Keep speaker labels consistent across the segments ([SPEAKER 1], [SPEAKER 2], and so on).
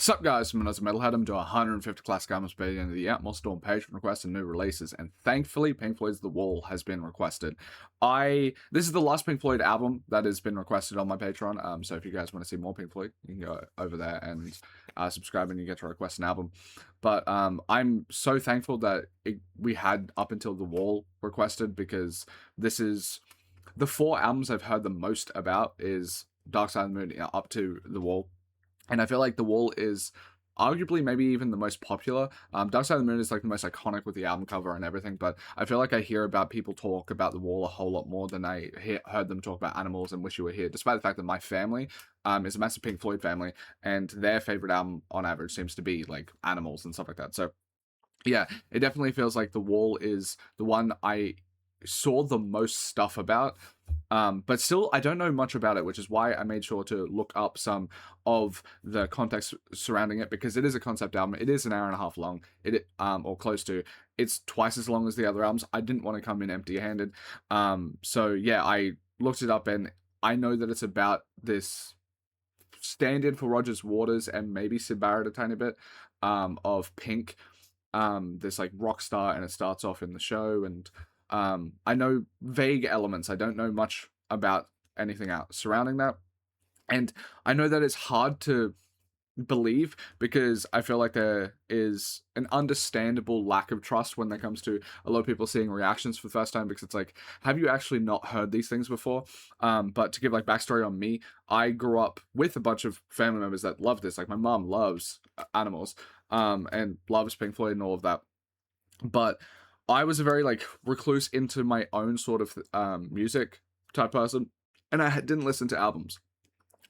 [SPEAKER 1] Sup guys, I'm Metalhead. I'm doing 150 classic albums by the end of the year. More Storm page requests and new releases, and thankfully Pink Floyd's The Wall has been requested. This is the last Pink Floyd album that has been requested on my Patreon, so if you guys want to see more Pink Floyd, you can go over there and subscribe and you get to request an album. But I'm so thankful that we had up until The Wall requested, because this is the 4 albums I've heard the most about is Dark Side of the Moon up to The Wall. And I feel like The Wall is arguably maybe even the most popular. Dark Side of the Moon is like the most iconic with the album cover and everything, but I feel like I hear about people talk about The Wall a whole lot more than I heard them talk about Animals and Wish You Were Here, despite the fact that my family is a massive Pink Floyd family, and their favorite album on average seems to be like Animals and stuff like that. So yeah, it definitely feels like The Wall is the one I saw the most stuff about, but still I don't know much about it, which is why I made sure to look up some of the context surrounding it, because it is a concept album. It is an hour and a half long, or close to. It's twice as long as the other albums. I didn't want to come in empty-handed, so yeah, I looked it up, and I know that it's about this stand-in for Roger's Waters and maybe Syd Barrett a tiny bit, of Pink, this like rock star, and it starts off in the show, and I know vague elements. I don't know much about anything else surrounding that. And I know that it's hard to believe, because I feel like there is an understandable lack of trust when it comes to a lot of people seeing reactions for the first time, because it's like, have you actually not heard these things before? But to give like backstory on me, I grew up with a bunch of family members that love this. Like my mom loves Animals, and loves Pink Floyd and all of that. But I was a very like recluse into my own sort of music type person, and I didn't listen to albums.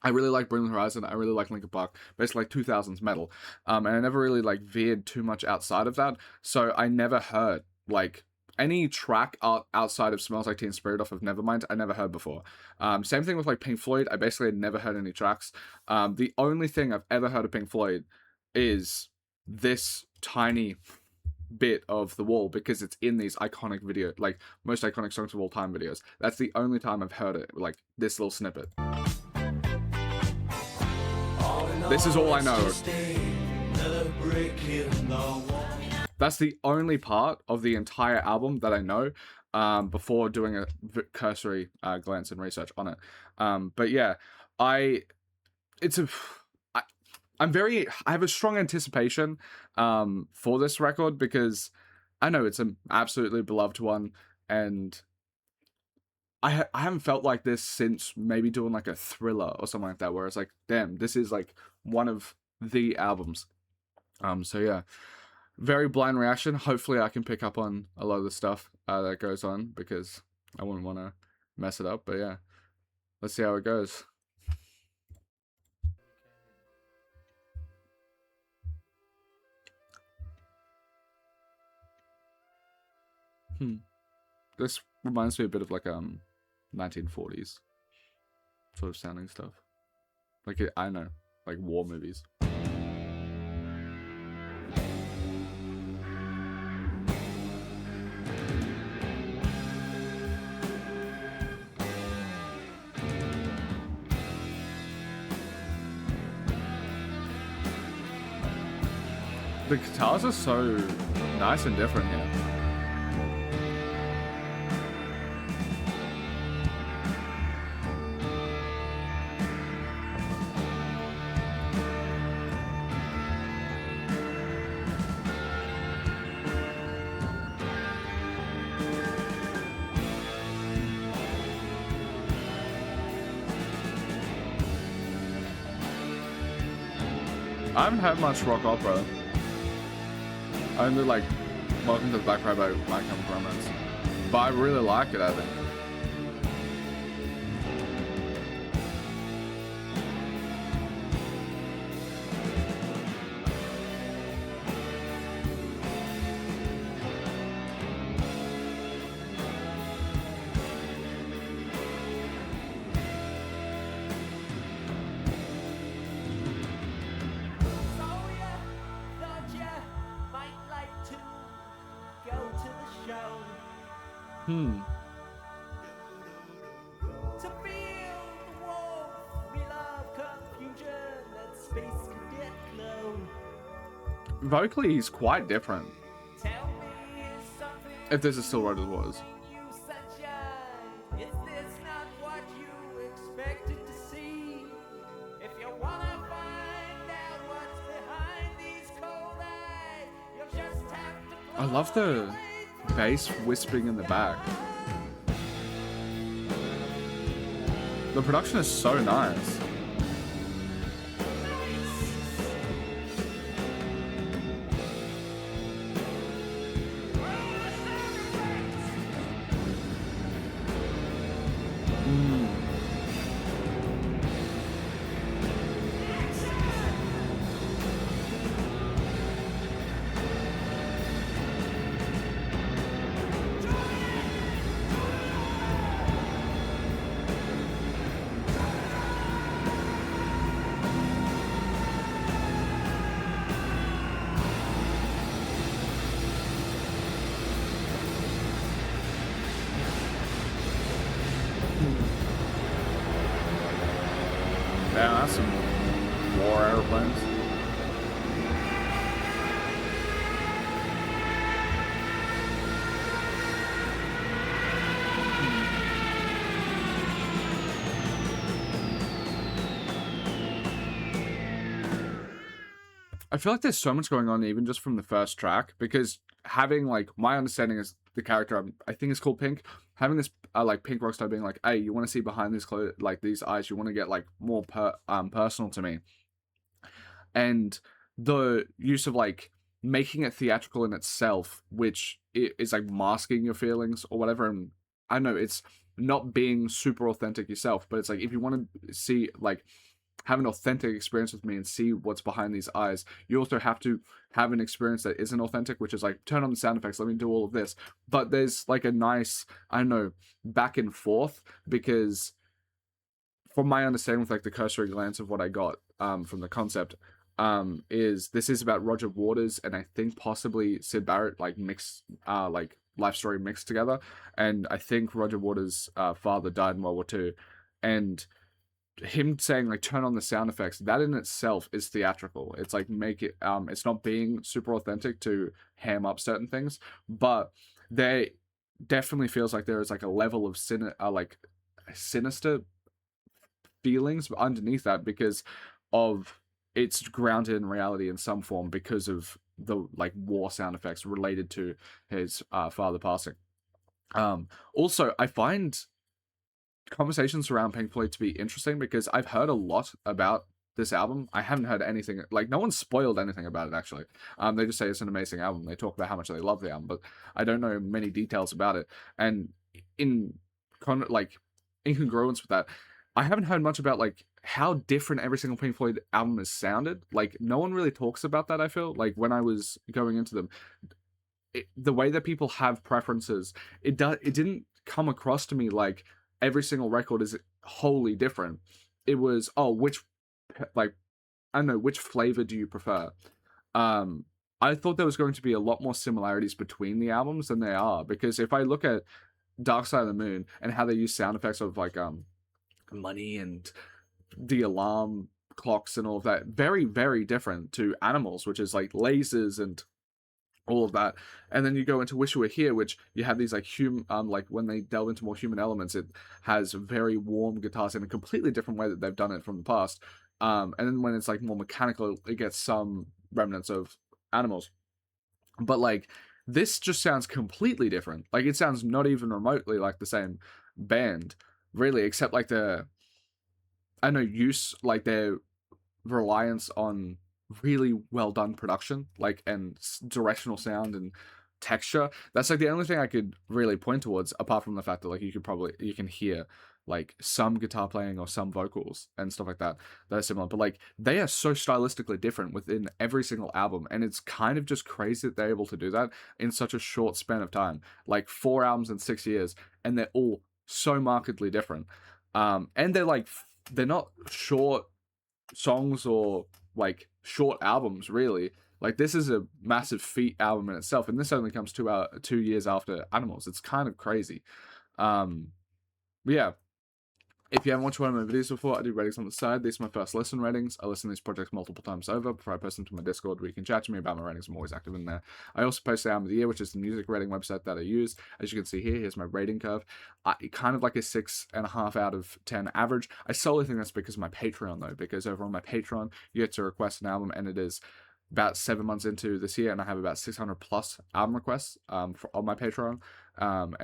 [SPEAKER 1] I really like Bring the Horizon. I really like Linkin Park, basically like 2000s metal, and I never really like veered too much outside of that. So I never heard like any track outside of Smells Like Teen Spirit off of Nevermind. I never heard before. Same thing with like Pink Floyd. I basically had never heard any tracks. The only thing I've ever heard of Pink Floyd is this tiny bit of The Wall, because it's in these iconic video, like most iconic songs of all time videos. That's the only time I've heard it, like this little snippet. This is all I know. That's the only part of the entire album that I know, before doing a cursory glance and research on it. But yeah, I have a strong anticipation for this record, because I know it's an absolutely beloved one, and I haven't felt like this since maybe doing like a Thriller or something like that, where it's like, damn, this is like one of the albums. So yeah, very blind reaction. Hopefully I can pick up on a lot of the stuff that goes on, because I wouldn't want to mess it up. But yeah, let's see how it goes. This reminds me a bit of like 1940s sort of sounding stuff. Like I know, like war movies. The guitars are so nice and different here. I haven't had much rock opera. I only like Welcome to the Black Rainbow, My Chemical Romance, but I really like it, I think.
[SPEAKER 2] To feel the warmth, we love confusion, that space could get close.
[SPEAKER 1] vocally he's quite different.
[SPEAKER 2] Tell me, is something
[SPEAKER 1] If this is still Road to the Waters.
[SPEAKER 2] you sunshine? Is this not what you expected to see? If you wanna find out what's behind these cold eyes, you'll just have to
[SPEAKER 1] I love the bass whispering in the back. The production is so nice. Yeah, that's some war airplanes. I feel like there's so much going on even just from the first track, because having, like, my understanding is the character I think is called Pink, having this like Pink Rockstar being like, hey, you want to see behind these like these eyes, you want to get like more personal to me, and the use of like making it theatrical in itself, which is like masking your feelings or whatever. And I know it's not being super authentic yourself, but it's like if you want to see like have an authentic experience with me and see what's behind these eyes, you also have to have an experience that isn't authentic, which is like, turn on the sound effects, let me do all of this. But there's like a nice, I don't know, back and forth, because from my understanding with like the cursory glance of what I got from the concept, is this is about Roger Waters and I think possibly Sid Barrett, like mixed like life story mixed together. And I think Roger Waters' father died in World War II, and him saying like turn on the sound effects, that in itself is theatrical. It's like make it it's not being super authentic to ham up certain things, but there definitely feels like there is like a level of like sinister feelings underneath that, because of it's grounded in reality in some form because of the like war sound effects related to his father passing. Also, I find conversations around Pink Floyd to be interesting, because I've heard a lot about this album. I haven't heard anything, like no one spoiled anything about it actually. They just say it's an amazing album. They talk about how much they love the album, but I don't know many details about it. And in like incongruence with that, I haven't heard much about like how different every single Pink Floyd album has sounded. Like no one really talks about that. I feel like when I was going into them, the way that people have preferences, it didn't come across to me like every single record is wholly different. It was, oh, which like I don't know, which flavor do you prefer? I thought there was going to be a lot more similarities between the albums than there are, because if I look at Dark Side of the Moon and how they use sound effects of like money and the alarm clocks and all of that, very very different to Animals, which is like lasers and all of that. And then you go into Wish You Were Here, which you have these like like when they delve into more human elements, it has very warm guitars in a completely different way that they've done it from the past. And then when it's like more mechanical, it gets some remnants of Animals. But like this just sounds completely different. Like it sounds not even remotely like the same band, really, except like I know use like their reliance on really well done production, like, and directional sound and texture. That's like the only thing I could really point towards, apart from the fact that like you can hear like some guitar playing or some vocals and stuff like that that are similar, but like they are so stylistically different within every single album, and it's kind of just crazy that they're able to do that in such a short span of time, like 4 albums in 6 years, and they're all so markedly different. And they're like they're not short songs or like short albums, really. Like this is a massive feat album in itself, and this only comes 2 years after Animals. It's kind of crazy. Yeah, If you haven't watched one of my videos before, I do ratings on the side. These are my first listen ratings. I listen to these projects multiple times over before I post them to my Discord, where you can chat to me about my ratings. I'm always active in there. I also post the album of the year, which is the music rating website that I use. As you can see here, here's my rating curve. Kind of like a 6.5 out of 10 average. I solely think that's because of my Patreon, though, because over on my Patreon, you get to request an album, and it is about 7 months into this year, and I have about 600 plus album requests on my Patreon.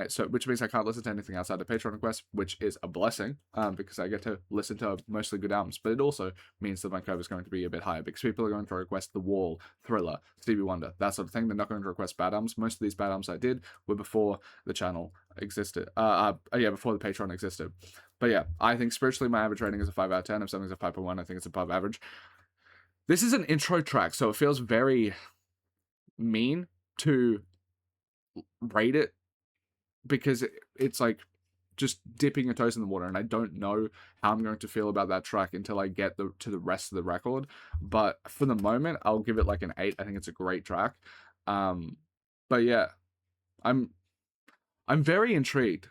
[SPEAKER 1] So which means I can't listen to anything outside of Patreon requests, which is a blessing, because I get to listen to mostly good albums. But it also means that my curve is going to be a bit higher, because people are going to request The Wall, Thriller, Stevie Wonder, that sort of thing. They're not going to request bad albums. Most of these bad albums I did were before the channel existed. Before the Patreon existed. But yeah, I think spiritually my average rating is a 5 out of 10. If something's a 5.1, I think it's above average. This is an intro track, so it feels very mean to rate it, because it's like just dipping your toes in the water, and I don't know how I'm going to feel about that track until I get to the rest of the record. But for the moment, I'll give it like an 8. I think it's a great track. But yeah, I'm very intrigued.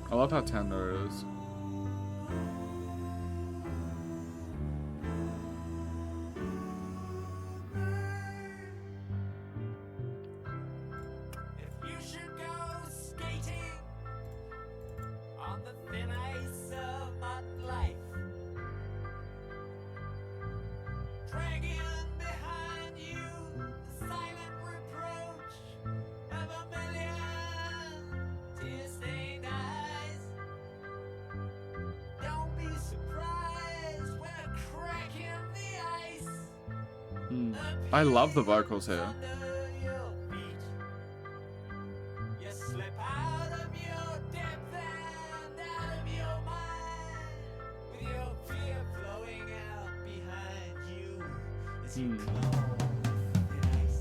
[SPEAKER 1] I love how tender it is.
[SPEAKER 2] If you should go skating on the thin ice of modern life, dragging behind you the silent reproach of a million tear-stained eyes, don't be surprised when a crack in the ice
[SPEAKER 1] I love the vocals here.
[SPEAKER 2] under your feet. You slip out of your depth and out of your mind, with your fear flowing out behind you as you close the ice.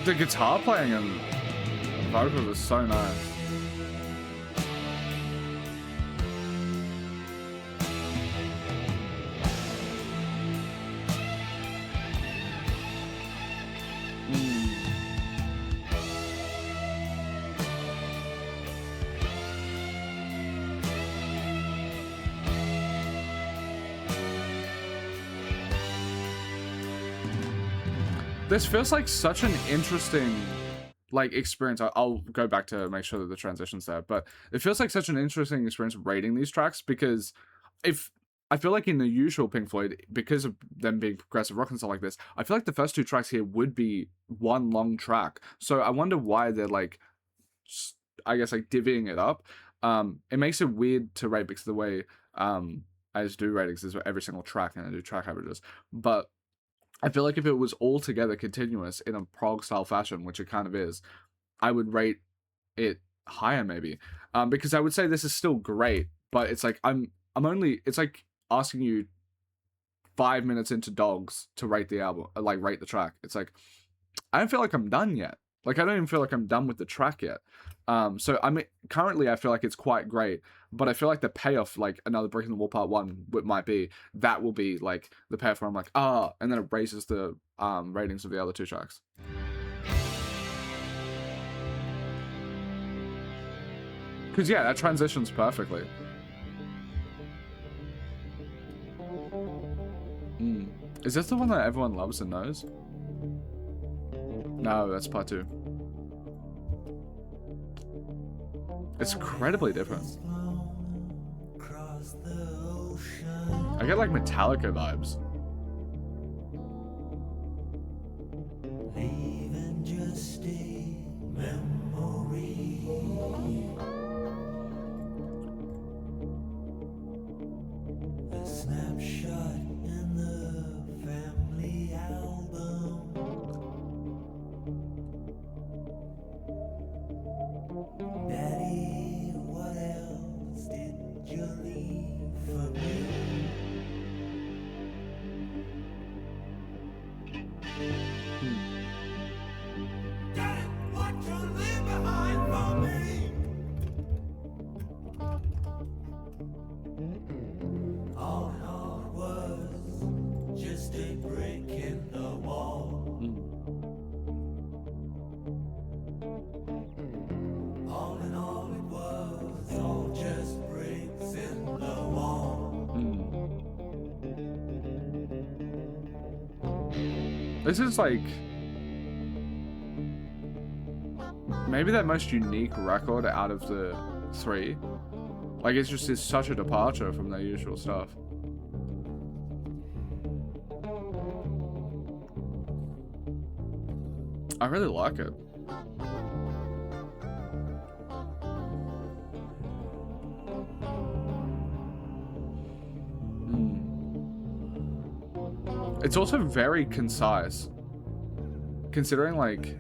[SPEAKER 1] The guitar playing and vocals is so nice. This feels like such an interesting experience. I'll go back to make sure that the transition's there, but it feels like such an interesting experience rating these tracks, because if I feel like in the usual Pink Floyd, because of them being progressive rock and stuff like this, I feel like the first 2 tracks here would be one long track. So I wonder why they're I guess divvying it up. It makes it weird to rate because of the way I just do ratings is every single track, and I do track averages. But I feel like if it was all together continuous in a prog style fashion, which it kind of is, I would rate it higher maybe. Because I would say this is still great, but it's like it's like asking you 5 minutes into Dogs to rate the album, rate the track. It's like, I don't feel like I'm done yet. I don't even feel like I'm done with the track yet. So I mean, currently I feel like it's quite great, but I feel like the payoff, another Brick in the Wall Part 1 might be, that will be the payoff where I'm like, and then it raises the ratings of the other 2 tracks. Because yeah, that transitions perfectly. Is this the one that everyone loves and knows? No, that's Part 2. It's incredibly different. I get like Metallica vibes.
[SPEAKER 2] Leaving just a memory. A snapshot in the family album. Daddy, what else did you leave for me? Daddy, what you leave behind for me? All in all it was just a brick in the wall. All in all it was all just bricks in the wall.
[SPEAKER 1] This is like maybe their most unique record out of the 3. Like it's just such a departure from their usual stuff. I really like it. It's also very concise, considering like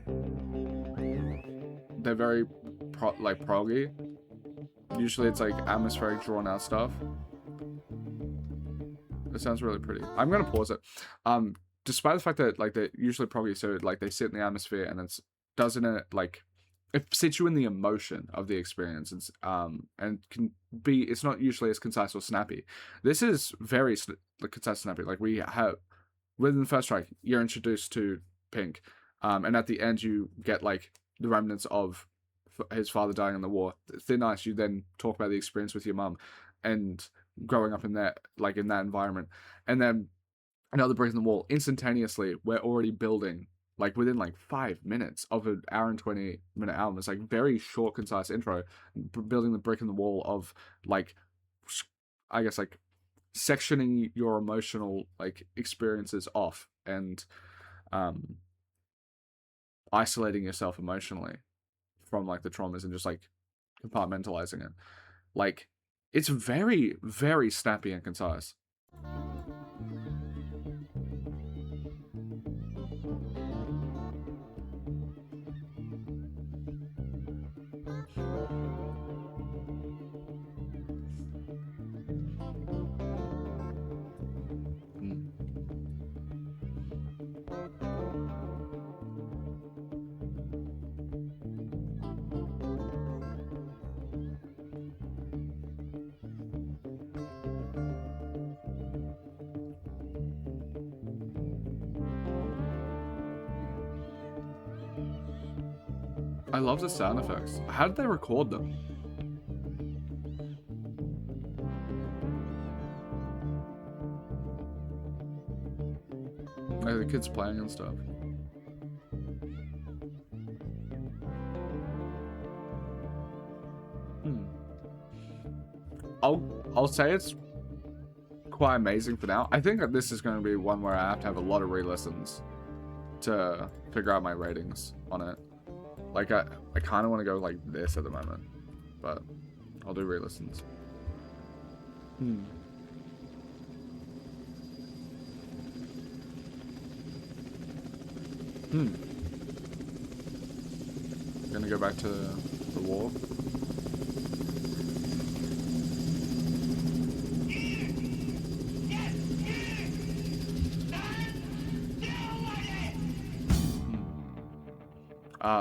[SPEAKER 1] they're very proggy. Usually it's like atmospheric, drawn out stuff. It sounds really pretty. I'm gonna pause it. Despite the fact that like they're usually proggy, so like they sit in the atmosphere and it's doesn't it like it sits you in the emotion of the experience. It's and can be, it's not usually as concise or snappy. This is very concise, snappy. Like we have within the first track, you're introduced to Pink, and at the end you get like the remnants of his father dying in the war. Thin Ice, you then talk about the experience with your mum and growing up in that, like in that environment, and then another brick in the wall. Instantaneously, we're already building like within like 5 minutes of an hour and 20-minute album. It's like very short, concise intro, building the brick in the wall of like, I guess like sectioning your emotional like experiences off and isolating yourself emotionally from like the traumas and just like compartmentalizing it. Like it's very, very snappy and concise. I love the sound effects. How did they record them? Like the kids playing and stuff. I'll say it's quite amazing for now. I think that this is going to be one where I have to have a lot of re-listens to figure out my ratings on it. Like, I kind of want to go like this at the moment, but I'll do re-listens. Gonna go back to the war.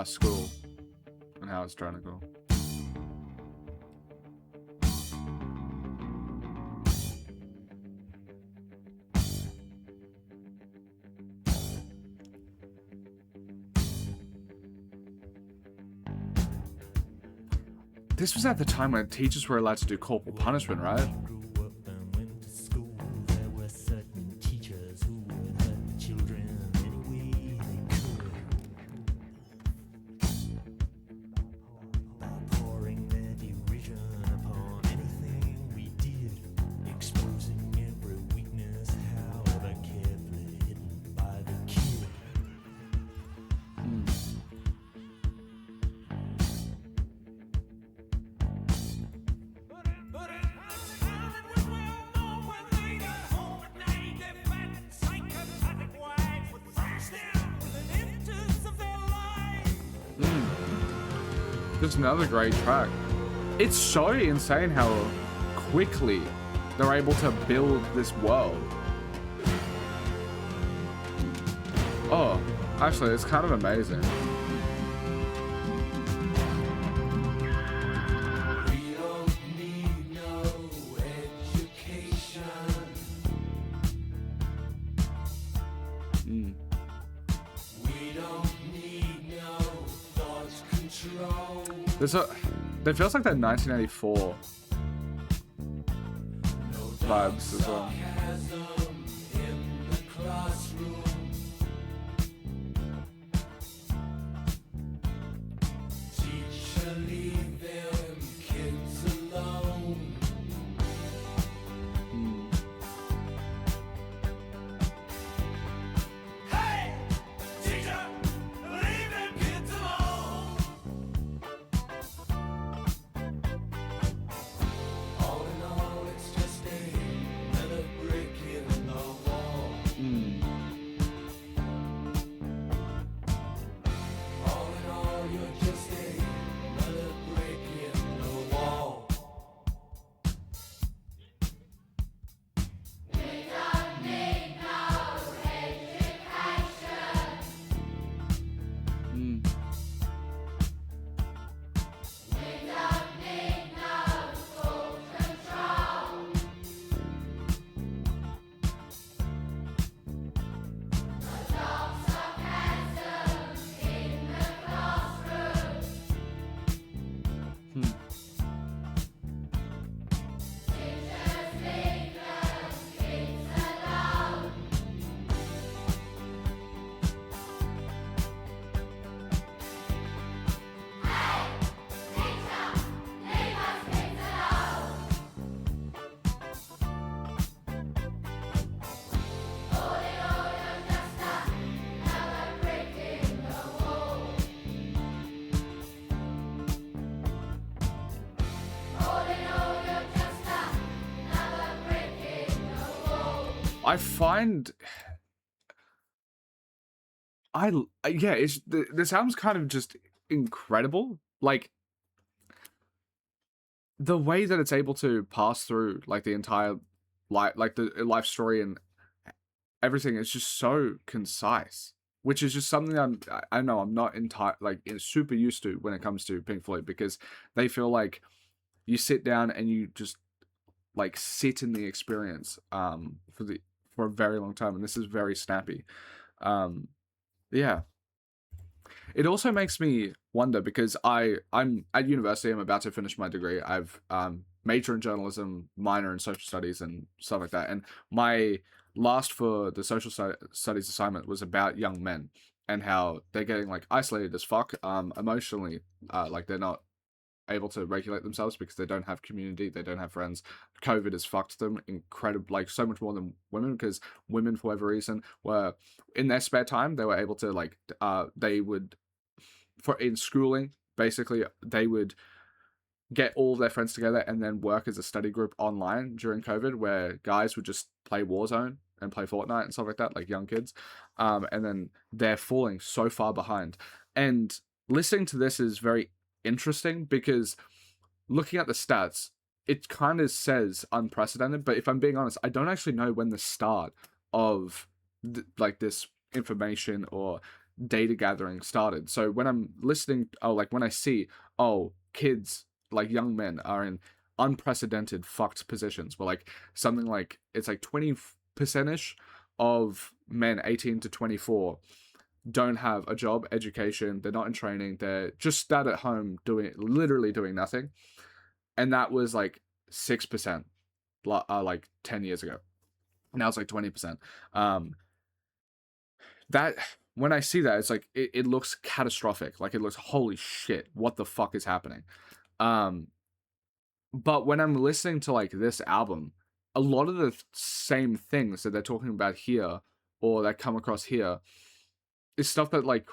[SPEAKER 1] School and how it's trying to go. This was at the time when teachers were allowed to do corporal punishment, right? Just another great track. It's so insane how quickly they're able to build this world. Oh, actually, it's kind of amazing.
[SPEAKER 2] We don't need no education. We don't need no thought control.
[SPEAKER 1] There feels like that 1984 vibes as well.
[SPEAKER 2] Sarcasm in the classroom. Teacher, leave them kids alone. Hey, teacher, leave them kids alone. All in all, it's just another brick in the wall. All in all, you're just another brick in the wall.
[SPEAKER 1] I find yeah, this album's kind of just incredible. Like the way that it's able to pass through like the entire life, like the life story and everything is just so concise, which is just something I know I'm not super used to when it comes to Pink Floyd, because they feel like you sit down and you just like sit in the experience for a very long time, and this is very snappy. Yeah. It also makes me wonder, because I'm at university. I'm about to finish my degree. I've major in journalism, minor in social studies and stuff like that. And my last for the social studies assignment was about young men and how they're getting like isolated as fuck emotionally. Like they're not able to regulate themselves because they don't have community, they don't have friends. COVID has fucked them incredible, like so much more than women, because women for whatever reason were in their spare time, they were able to like they would, for in schooling basically, they would get all their friends together and then work as a study group online during COVID, where guys would just play Warzone and play Fortnite and stuff like that, like young kids. And then they're falling so far behind. And listening to this is very interesting, because looking at the stats, it kind of says unprecedented, but if I'm being honest, I don't actually know when the start of like this information or data gathering started. So when I'm listening, like when I see, kids, like young men, are in unprecedented fucked positions, where like something like it's like 20% of men 18 to 24 don't have a job, education, they're not in training, they're just sat at home literally doing nothing. And that was like 6% like 10 years ago. Now it's like 20%. That when I see that, it's like it looks catastrophic. Like it looks, holy shit, what the fuck is happening? But when I'm listening to like this album, a lot of the same things that they're talking about here or that come across here is stuff that like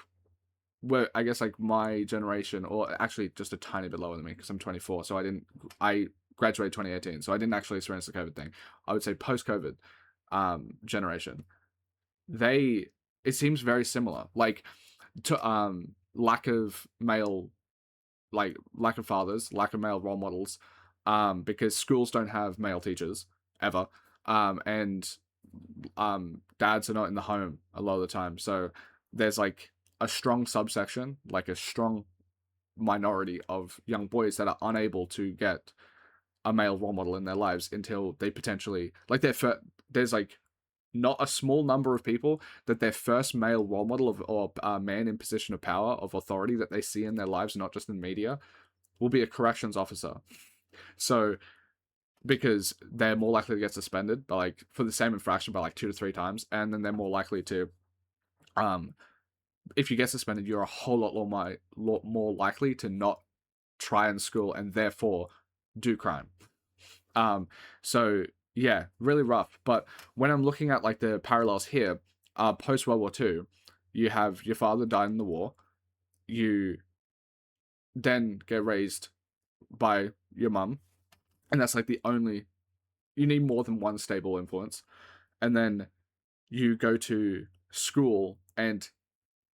[SPEAKER 1] were, I guess, like my generation, or actually just a tiny bit lower than me, because I'm 24, so I graduated 2018, so I didn't actually experience the COVID thing. I would say post-COVID generation, it seems very similar, like to lack of male like lack of fathers, lack of male role models, because schools don't have male teachers ever, and dads are not in the home a lot of the time. So there's like a strong subsection, like a strong minority of young boys that are unable to get a male role model in their lives until they potentially like there's like not a small number of people that their first male role model of or man in position of power of authority that they see in their lives, not just in media, will be a corrections officer. So because they're more likely to get suspended by like for the same infraction by like 2 to 3 times, and then they're more likely to if you get suspended, you're a whole lot more likely to not try in school and therefore do crime. So yeah, really rough. But when I'm looking at like the parallels here, post World War II, you have your father died in the war, you then get raised by your mum, and that's like the only, you need more than one stable influence, and then you go to school, and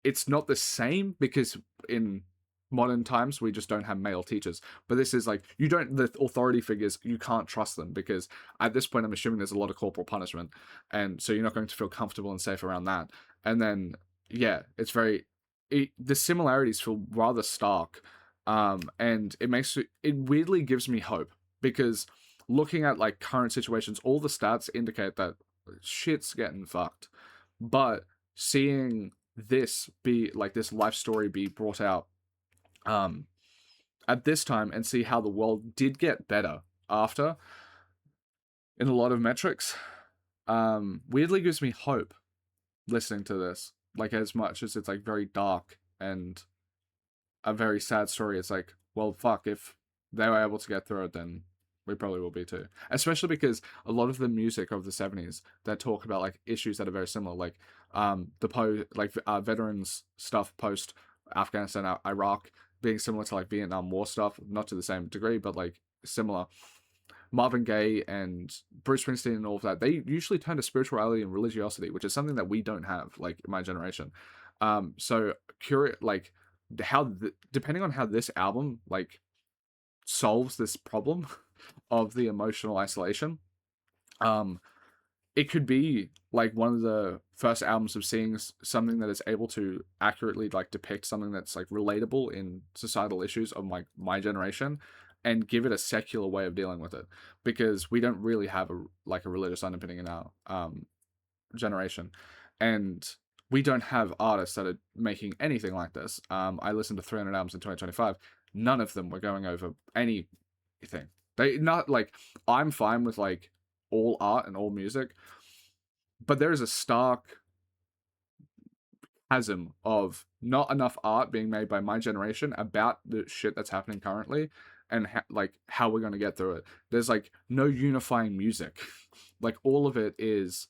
[SPEAKER 1] it's not the same because in modern times we just don't have male teachers, but this is like you don't, the authority figures, you can't trust them because at this point I'm assuming there's a lot of corporal punishment, and so you're not going to feel comfortable and safe around that. And then yeah, it's very the similarities feel rather stark, and it weirdly gives me hope because looking at like current situations, all the stats indicate that shit's getting fucked, but seeing this be like this life story be brought out at this time and see how the world did get better after in a lot of metrics, weirdly gives me hope listening to this. Like as much as it's like very dark and a very sad story, it's like, well, fuck, if they were able to get through it, then we probably will be too. Especially because a lot of the music of the 70s that talk about like issues that are very similar, like veterans stuff post Afghanistan, Iraq, being similar to like Vietnam War stuff, not to the same degree, but like similar. Marvin Gaye and Bruce Springsteen and all of that, they usually turn to spirituality and religiosity, which is something that we don't have, like my generation. So curious, like how depending on how this album like solves this problem of the emotional isolation, it could be like one of the first albums of seeing something that is able to accurately like depict something that's like relatable in societal issues of my generation and give it a secular way of dealing with it, because we don't really have a religious underpinning in our generation, and we don't have artists that are making anything like this. I listened to 300 albums in 2025. None of them were going over anything. They not like, I'm fine with like all art and all music, but there is a stark chasm of not enough art being made by my generation about the shit that's happening currently and how we're going to get through it. There's like no unifying music. Like all of it is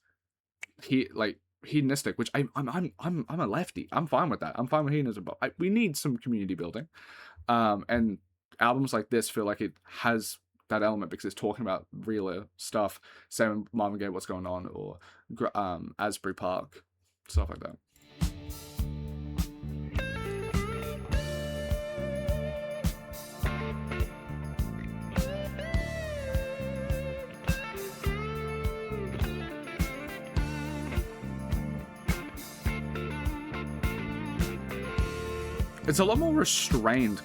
[SPEAKER 1] hedonistic, which I'm a lefty. I'm fine with that. I'm fine with hedonism, but we need some community building. And albums like this feel like it has that element because it's talking about realer stuff. Same Marvin Gaye, What's Going On, or Asbury Park, stuff like that. It's a lot more restrained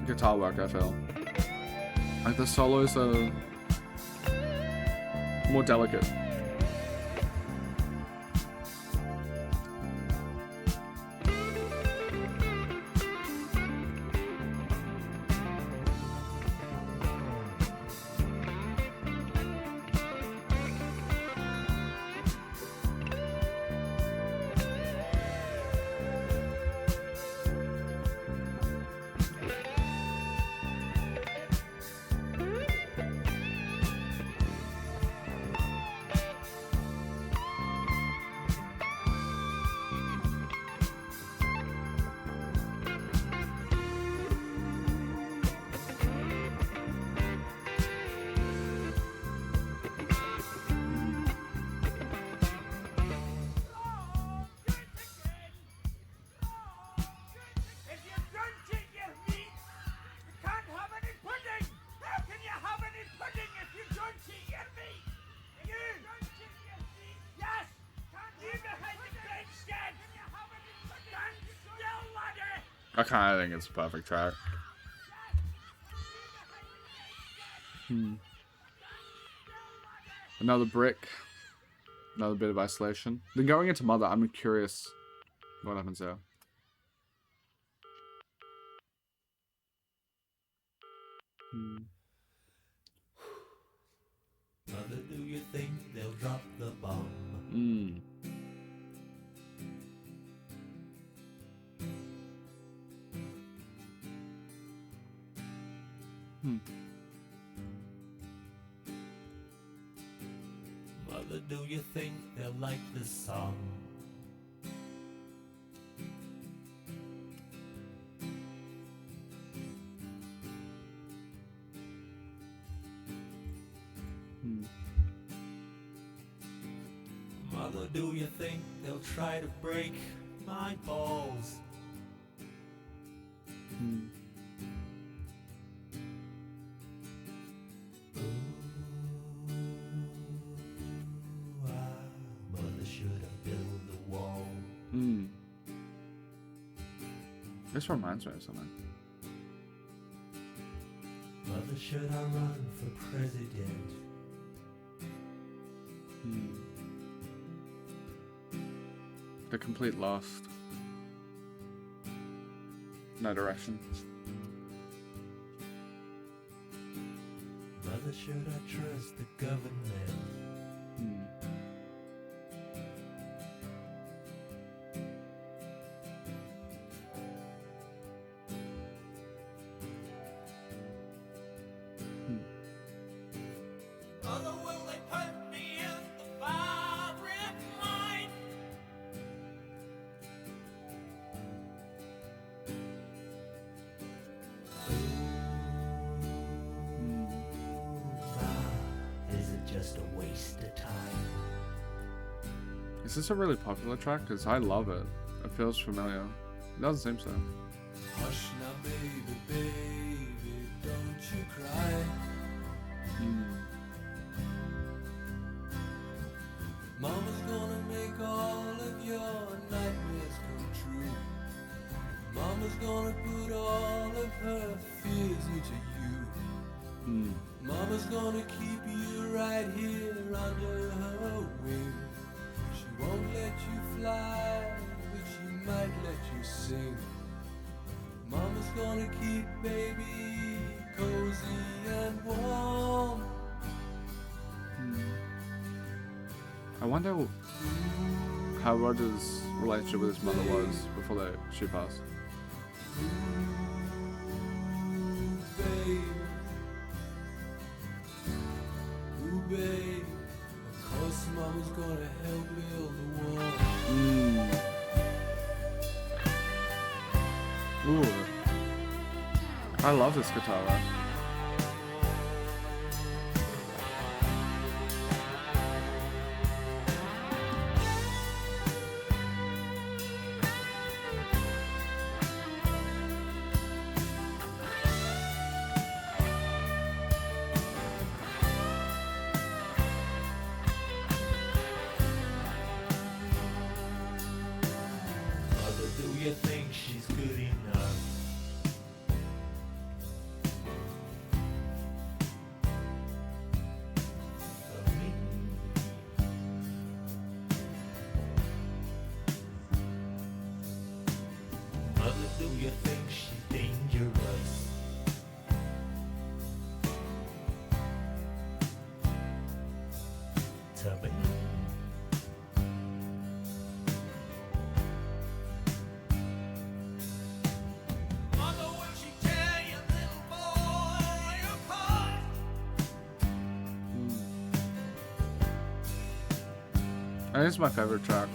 [SPEAKER 1] guitar work, I feel. Like the solos are more delicate. I kind of think it's a perfect track. Another brick. Another bit of isolation. Then going into Mother, I'm curious what happens there.
[SPEAKER 3] Mother, do you think they'll drop the bomb? Mother, do you think they'll like this song? Mother, do you think they'll try to break my balls? Mother, should I build a wall?
[SPEAKER 1] This reminds me of something.
[SPEAKER 3] Mother, should I run for president?
[SPEAKER 1] The complete lost. No direction.
[SPEAKER 3] Mother, should I trust the government? Mother, will they put me in the firing line? Is it just a waste of time?
[SPEAKER 1] Is this a really popular track? Because I love it. It feels familiar. It doesn't seem so.
[SPEAKER 3] Hush now, baby, baby, don't you cry. Mama's gonna make all of your nightmares come true. Mama's gonna put all of her fears into you. Mama's gonna keep you right here under her wing. She won't let you fly, but she might let you sing. Mama's gonna keep baby cozy and warm.
[SPEAKER 1] I wonder how Roger's relationship with his mother was before she passed.
[SPEAKER 3] Babe, ooh, babe, of course Mama's gonna help build the wall.
[SPEAKER 1] Ooh. I love this guitar riff.
[SPEAKER 3] Mother, do you think she's good enough? For me? Mother, do you think she's dangerous? To me? Mother, would she tear your little boy apart?
[SPEAKER 1] I think it's my favorite track.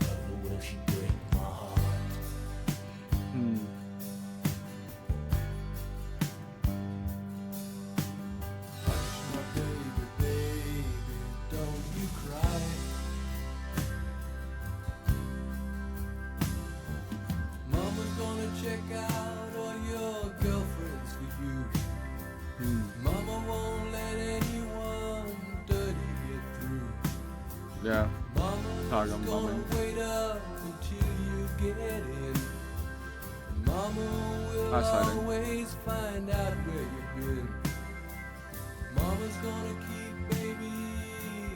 [SPEAKER 3] Mother, will she break my heart? Hush, my baby, baby, don't you cry. Mama's gonna check out all your girlfriends for you. Mama won't let anyone dirty get through.
[SPEAKER 1] Yeah.
[SPEAKER 3] Mama Mama's
[SPEAKER 1] Tiger
[SPEAKER 3] gonna
[SPEAKER 1] mumming.
[SPEAKER 3] wait up until you get in. Mama will
[SPEAKER 1] Isolating.
[SPEAKER 3] always find out where you've been. Mama's gonna keep baby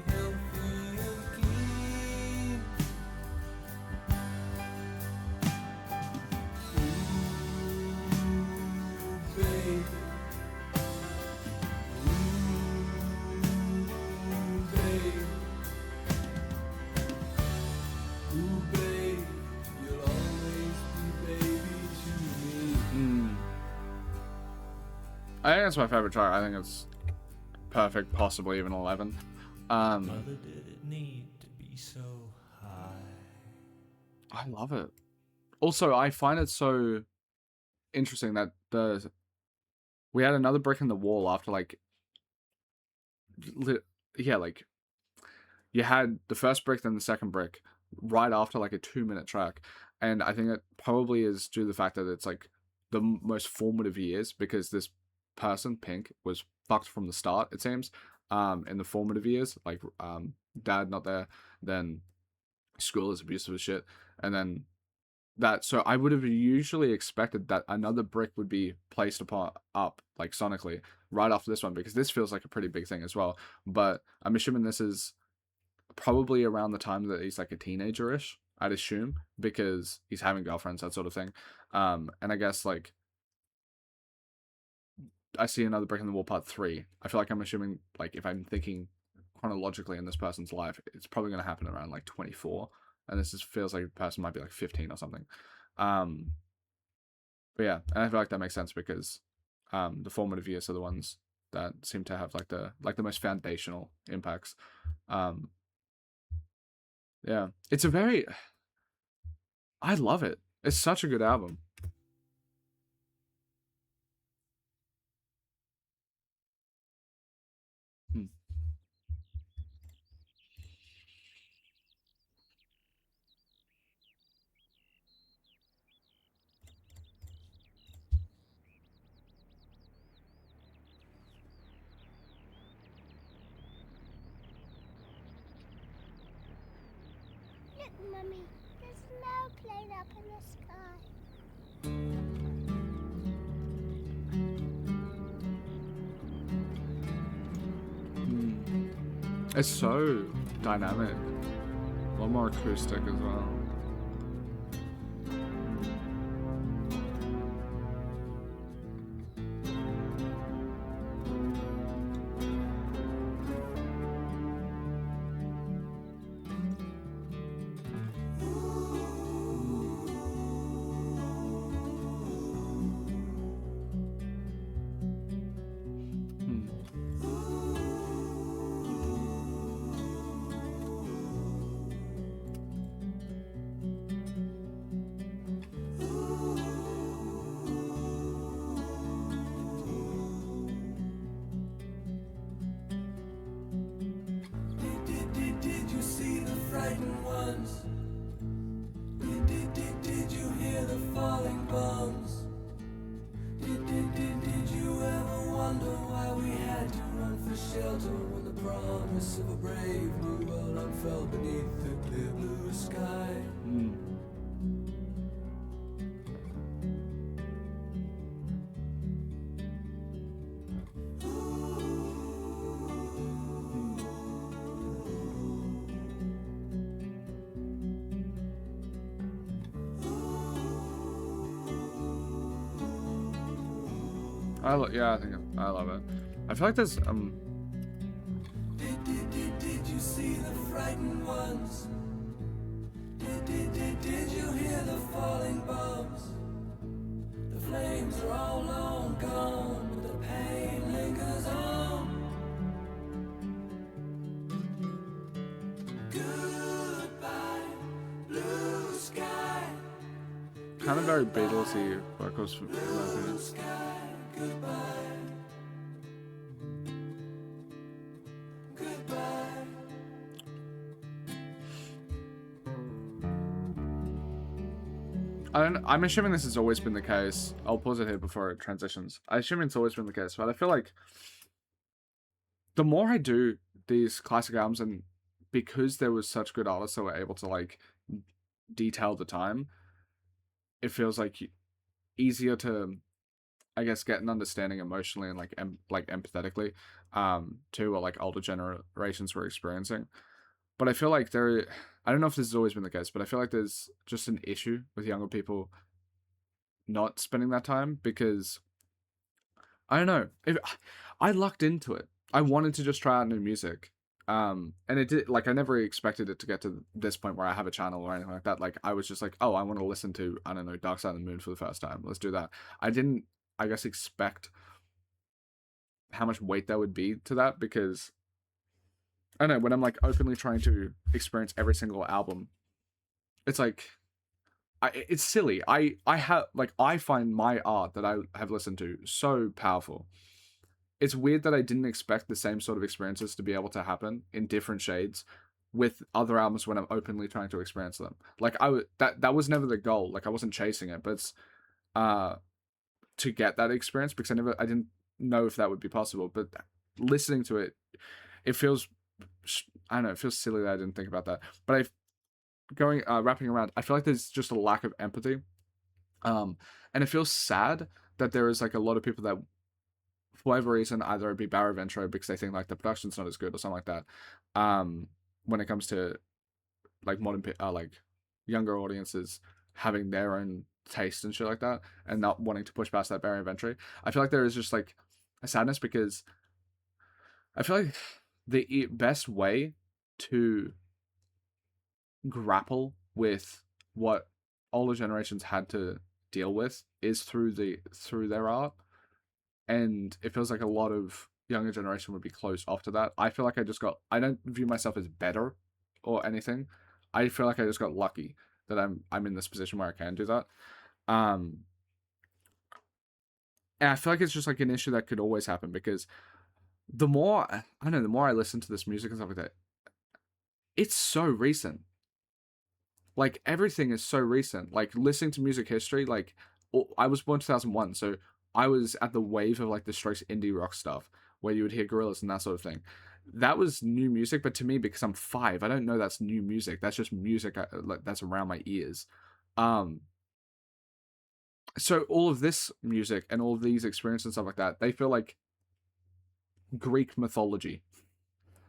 [SPEAKER 3] healthy and clean. Ooh, baby. Ooh, baby. Ooh, babe, you'll always be baby to me.
[SPEAKER 1] I think that's my favorite track. I think it's perfect, possibly even 11.
[SPEAKER 3] Mother, did it need to be so high?
[SPEAKER 1] I love it. Also, I find it so interesting that we had another brick in the wall after like like you had the first brick, then the second brick, right after like a 2-minute track. And I think it probably is due to the fact that it's like the most formative years, because this person, Pink, was fucked from the start, it seems. In the formative years, like dad not there, then school is abusive as shit, and then that. So I would have usually expected that another brick would be placed up like sonically right after this one, because this feels like a pretty big thing as well. But I'm assuming this is probably around the time that he's like a teenager-ish, I'd assume, because he's having girlfriends, that sort of thing. And I guess like I see another brick in the wall part 3. I feel like I'm assuming, like, if I'm thinking chronologically in this person's life, it's probably going to happen around like 24, and this feels like a person might be like 15 or something. But yeah, and I feel like that makes sense because the formative years are the ones that seem to have like the most foundational impacts. Yeah, it's a very, I love it. It's such a good album.
[SPEAKER 4] Look, Mummy, there's no plane up in the sky.
[SPEAKER 1] It's so dynamic. A lot more acoustic as well.
[SPEAKER 3] Did you see the frightened ones? Did you hear the falling bombs? Did you ever wonder why we had to run for shelter when the promise of a brave new world unfurled beneath the clear blue sky?
[SPEAKER 1] Yeah, I think I love it. I feel like there's
[SPEAKER 3] Did you see the frightened ones? Did you hear the falling bombs? The flames are all long gone, but the pain lingers on. Goodbye, blue sky.
[SPEAKER 1] kind of very Beatlesy vocals for my opinion.
[SPEAKER 3] Blue sky, goodbye. Goodbye.
[SPEAKER 1] I'm assuming this has always been the case. I'll pause it here before it transitions. I assume it's always been the case, but I feel like the more I do these classic albums, and because there was such good artists that were able to like detail the time, it feels like easier to, I guess, get an understanding emotionally and like empathetically to what like older generations were experiencing. But I feel like I don't know if this has always been the case, but I feel like there's just an issue with younger people not spending that time because I don't know. If I lucked into it. I wanted to just try out new music. And it did, like, I never expected it to get to this point where I have a channel or anything like that. Like, I was just like, oh, I want to listen to, I don't know, Dark Side of the Moon for the first time. Let's do that. I didn't, I guess, expect how much weight there would be to that because, I don't know, when I'm, like, openly trying to experience every single album, it's like, it's silly. I find my art that I have listened to so powerful. It's weird that I didn't expect the same sort of experiences to be able to happen in different shades with other albums when I'm openly trying to experience them. Like that was never the goal. Like I wasn't chasing it, but it's to get that experience because I didn't know if that would be possible. But listening to it, it feels, I don't know, it feels silly that I didn't think about that. But wrapping around, I feel like there's just a lack of empathy. And it feels sad that there is like a lot of people that, for whatever reason, either it'd be barrier of entry because they think like the production's not as good or something like that. When it comes to like modern, like younger audiences having their own taste and shit like that, and not wanting to push past that barrier of entry, I feel like there is just like a sadness because I feel like the best way to grapple with what older generations had to deal with is through their art. And it feels like a lot of younger generation would be closed off to that. I feel like I don't view myself as better or anything. I feel like I just got lucky that I'm in this position where I can do that. And I feel like it's just like an issue that could always happen because the more I listen to this music and stuff like that, it's so recent. Like everything is so recent. Like listening to music history, like I was born 2001, so I was at the wave of like the Strokes indie rock stuff where you would hear Gorillaz and that sort of thing. That was new music, but to me, because I'm 5, I don't know that's new music. That's just music that's around my ears. So all of this music and all of these experiences and stuff like that, they feel Greek mythology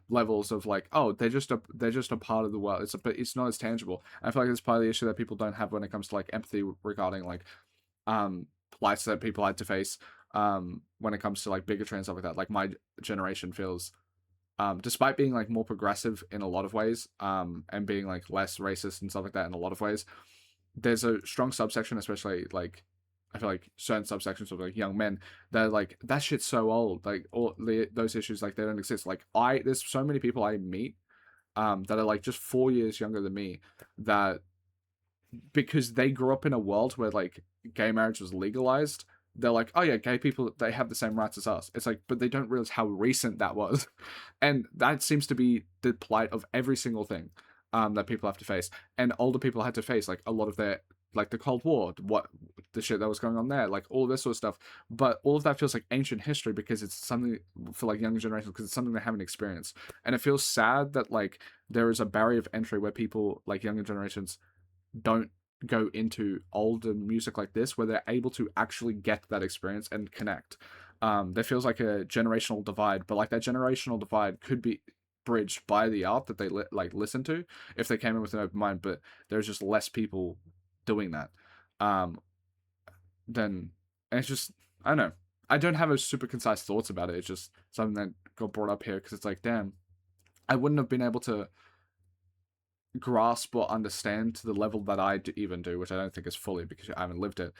[SPEAKER 1] levels of like, oh, they're just a part of the world. But it's not as tangible. I feel like it's part of the issue that people don't have when it comes to like empathy regarding like plights that people had to face when it comes to like bigotry and stuff like that. Like my generation feels, despite being like more progressive in a lot of ways, and being like less racist and stuff like that in a lot of ways, there's a strong subsection, especially like I feel like certain subsections of like young men that are like, that shit's so old. Like all those issues, like they don't exist. Like there's so many people I meet that are like just 4 years younger than me that, because they grew up in a world where like gay marriage was legalized, they're like, oh yeah, gay people, they have the same rights as us. It's like, but they don't realize how recent that was. And that seems to be the plight of every single thing that people have to face. And older people had to face like a lot of their, like the Cold War, what the shit that was going on there, like all this sort of stuff. But all of that feels like ancient history because it's something for like younger generations, because it's something they haven't experienced. And it feels sad that like there is a barrier of entry where people like younger generations don't go into older music like this where they're able to actually get that experience and connect. There feels like a generational divide, but like that generational divide could be bridged by the art that they listen to if they came in with an open mind, but there's just less people doing that. Then and it's just, I don't know, I don't have a super concise thoughts about it. It's just something that got brought up here because it's like, damn, I wouldn't have been able to grasp or understand to the level that I even do, which I don't think is fully because I haven't lived it,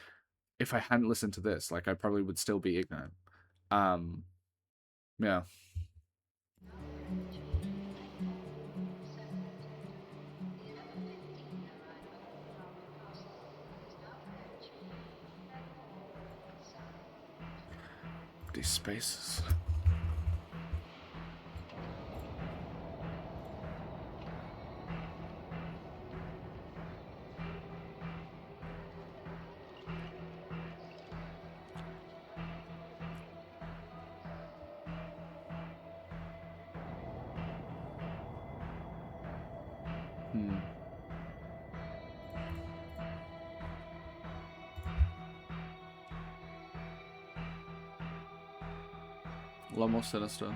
[SPEAKER 1] if I hadn't listened to this. Like I probably would still be ignorant. Yeah. These spaces. Hmm. A lot more sinister.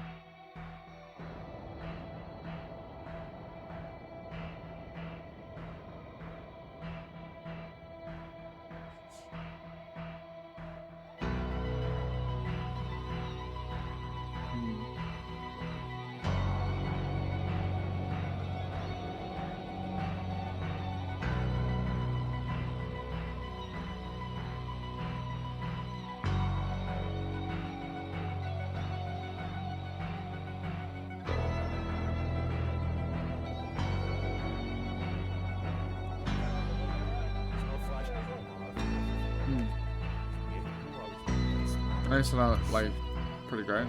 [SPEAKER 1] It's not like pretty great.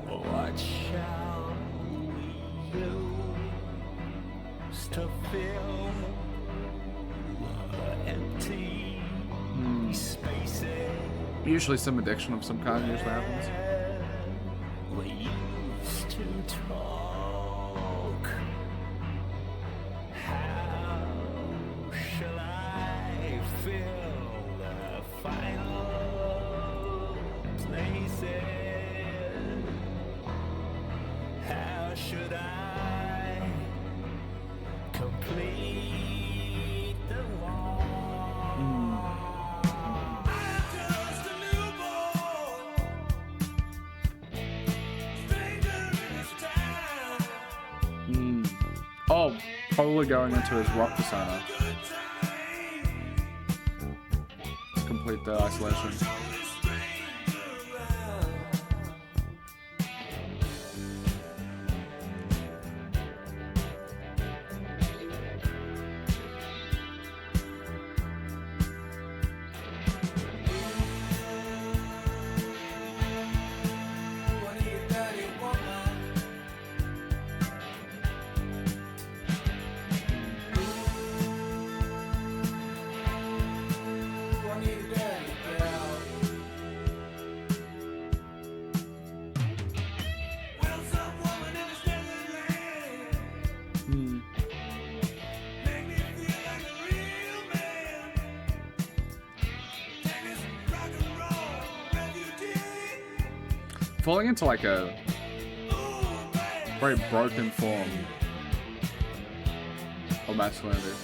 [SPEAKER 2] What shall we use to fill the empty spaces?
[SPEAKER 1] Usually some addiction of some kind usually happens.
[SPEAKER 2] We used to talk. How shall I fill the final places? How should I complete the wall? I'm just a newborn, stranger in this town.
[SPEAKER 1] Oh, probably going into his rock persona to complete the isolation. Falling into like a very broken form of masculinity.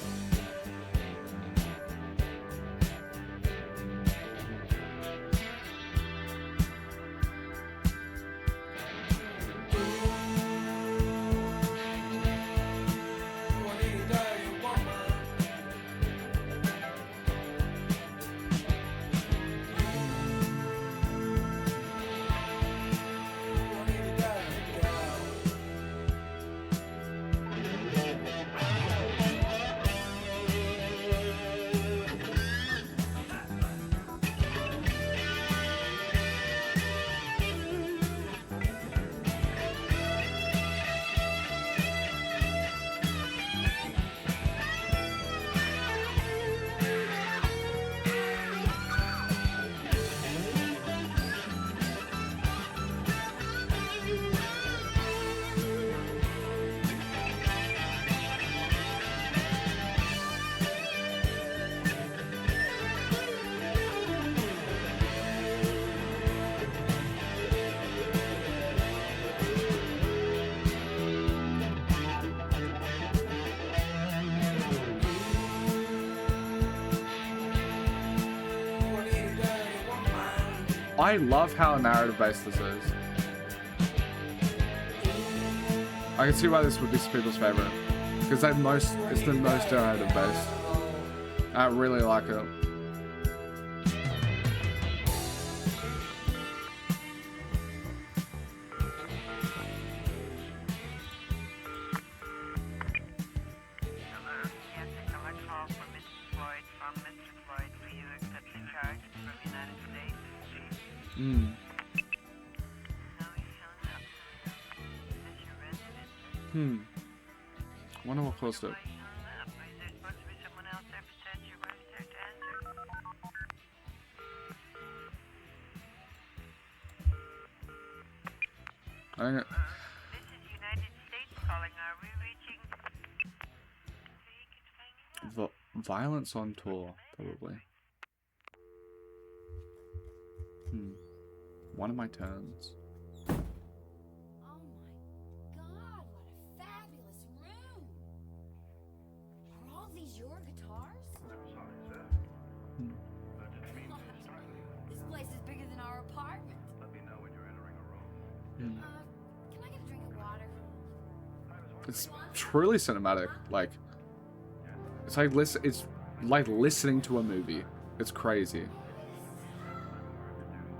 [SPEAKER 1] I love how narrative based this is. I can see why this would be people's favorite, because it's the most narrative based. I really like it. Wonder what caused it. I think
[SPEAKER 5] This is United States calling. Are we reaching?
[SPEAKER 1] violence on tour, probably. One of my turns.
[SPEAKER 6] Oh my god, what a fabulous room! Are all these your guitars?
[SPEAKER 7] I'm sorry, sir. I didn't mean to startle you.
[SPEAKER 6] This place is bigger than our apartment.
[SPEAKER 7] Let me know when you're entering a room.
[SPEAKER 6] Can I get a drink of water?
[SPEAKER 1] It's truly cinematic. Like, it's like listening to a movie. It's crazy.
[SPEAKER 6] Wanna take a bath?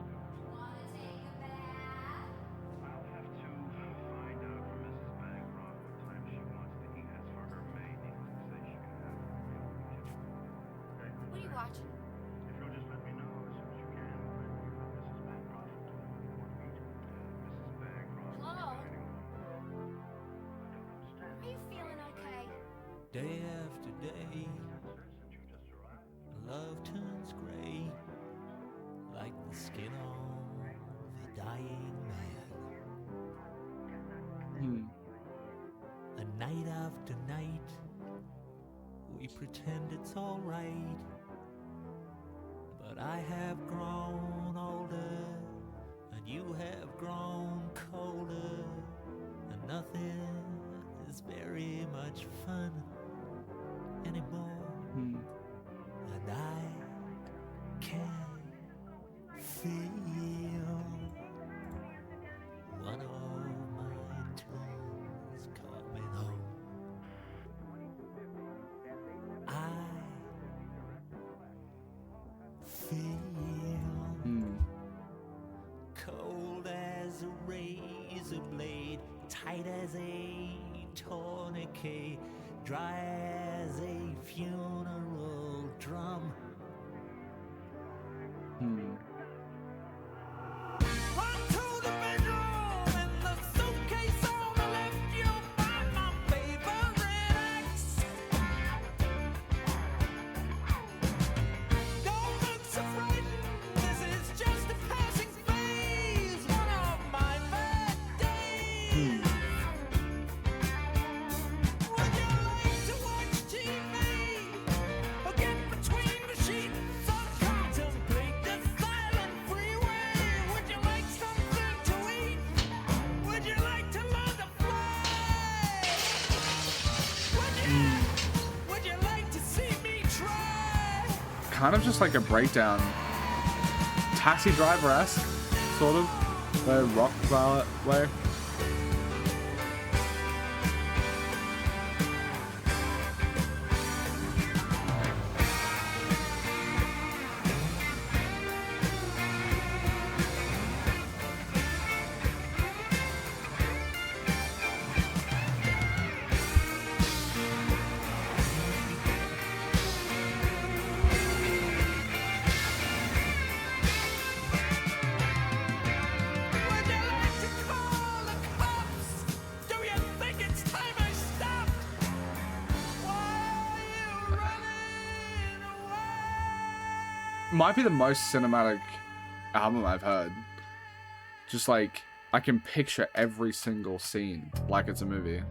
[SPEAKER 7] I'll have to find out from Mrs. Bancroft what time she wants to eat. As for her maid, needless to say, she can have her meal in the kitchen. Okay?
[SPEAKER 6] What are you watching?
[SPEAKER 7] If you'll just let me know as soon as you can when Mrs. Bancroft will want to meet. Mrs. Bancroft
[SPEAKER 6] Hello?
[SPEAKER 7] is dining room. I don't understand.
[SPEAKER 6] Are you feeling okay?
[SPEAKER 3] Day after day,
[SPEAKER 7] Since you just arrived.
[SPEAKER 3] love turns gray, like the skin on the dying man. And night after night, we pretend it's alright. But I have grown older, and you have grown colder, and nothing is very much fun anymore. And I can feel one of my twins coming home. I feel cold as a razor blade, tight as a tourniquet, dry as a funeral drum. Run to the bedroom and the suitcase on the left, you'll find my favorite ex. Don't look so frightened, this is just a passing phase, one of my bad days. Would you like to watch TV or get between the sheets or contemplate the silent freeway? Would you like something to eat? Would you like to learn to fly? Would you like to see me try?
[SPEAKER 1] Kind of just like a breakdown. Taxi Driver-esque, sort of. The rock ballad way.
[SPEAKER 3] Would you like to call the cops? Do you think it's time I stopped? Why are you running away?
[SPEAKER 1] Might be the most cinematic album I've heard. Just like, I can picture every single scene like it's a movie.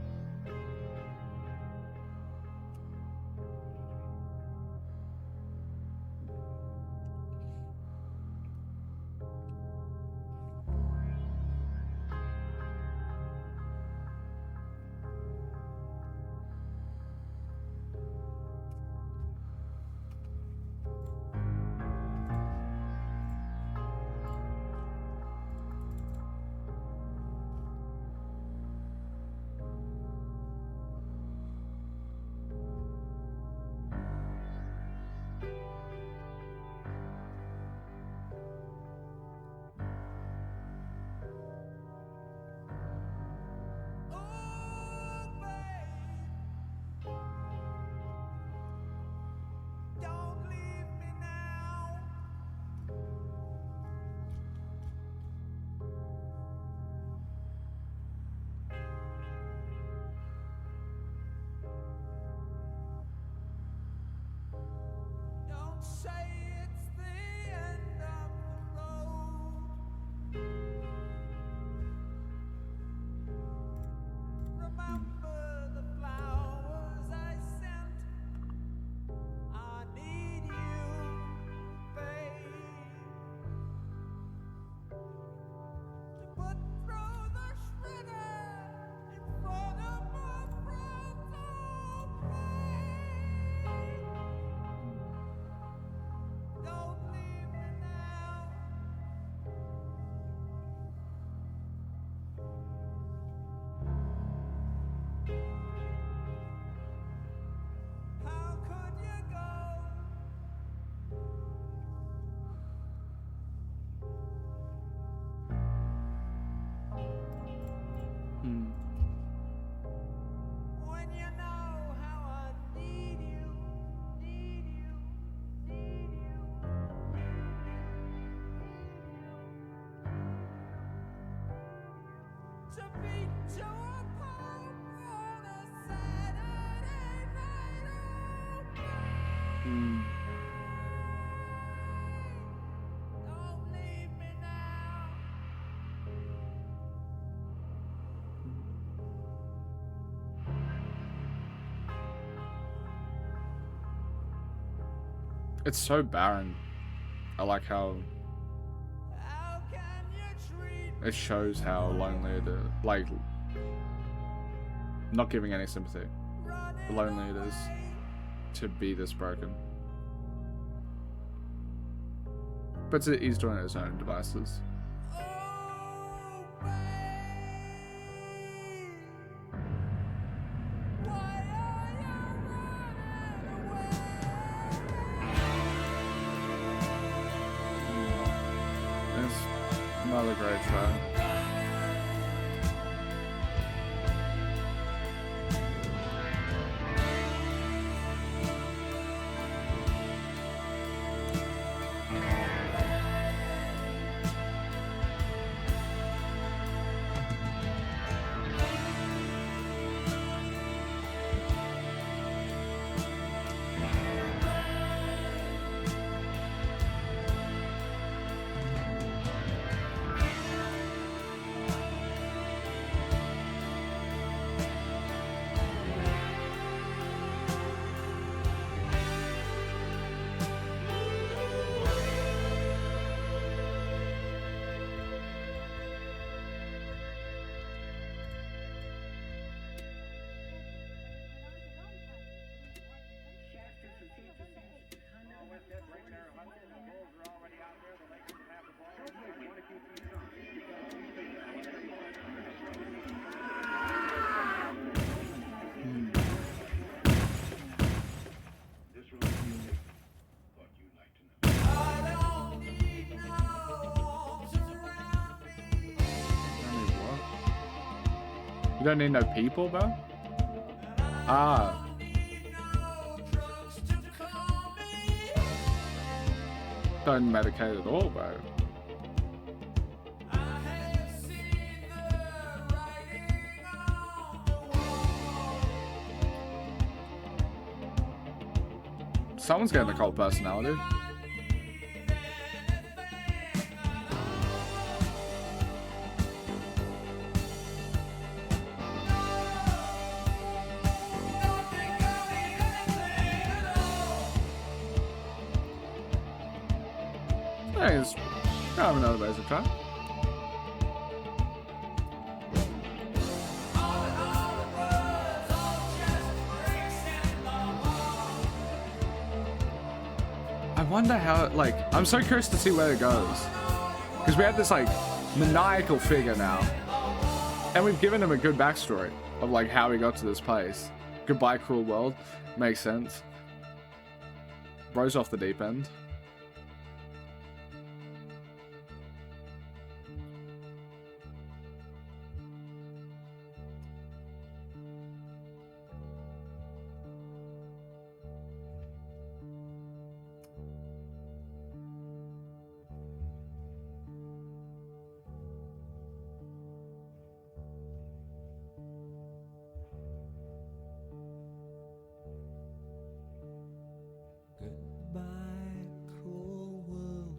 [SPEAKER 1] It's so barren. I like how
[SPEAKER 2] How can you treat
[SPEAKER 1] it shows how lonely it is. Like, not giving any sympathy. How lonely it is to be this broken. But he's doing his own devices. It's another great track. You don't need no people, bro? Ah. Don't medicate at all, bro. Someone's getting a cult personality. Hey, it's kind of another basic track. I wonder how, like, I'm so curious to see where it goes. Because we have this, like, maniacal figure now. And we've given him a good backstory of, like, how he got to this place. Goodbye, cruel world. Makes sense. Bro's off the deep end.
[SPEAKER 3] Goodbye, cruel world.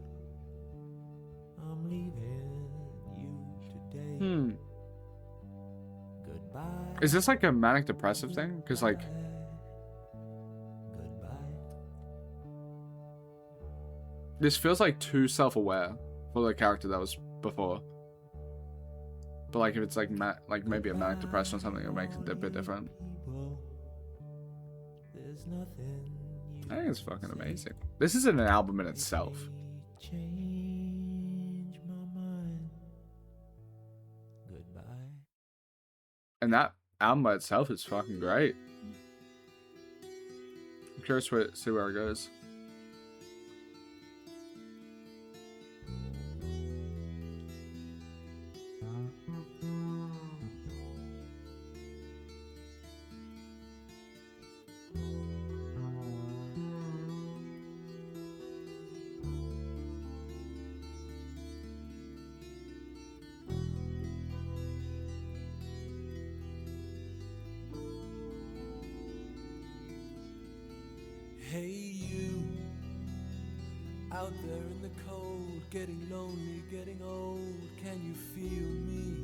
[SPEAKER 3] I'm leaving you today. Goodbye.
[SPEAKER 1] Is this like a manic depressive thing? Because, like,
[SPEAKER 3] Goodbye.
[SPEAKER 1] this feels like too self-aware for the character that was before. But, like, if it's like maybe a manic depression or something, it makes it a bit different.
[SPEAKER 3] People, there's nothing
[SPEAKER 1] I think it's fucking amazing. This is an album in itself.
[SPEAKER 3] change my mind. Goodbye.
[SPEAKER 1] And that album by itself is fucking great. I'm curious to see where it goes.
[SPEAKER 3] Hey you, out there in the cold, getting lonely, getting old, can you feel me?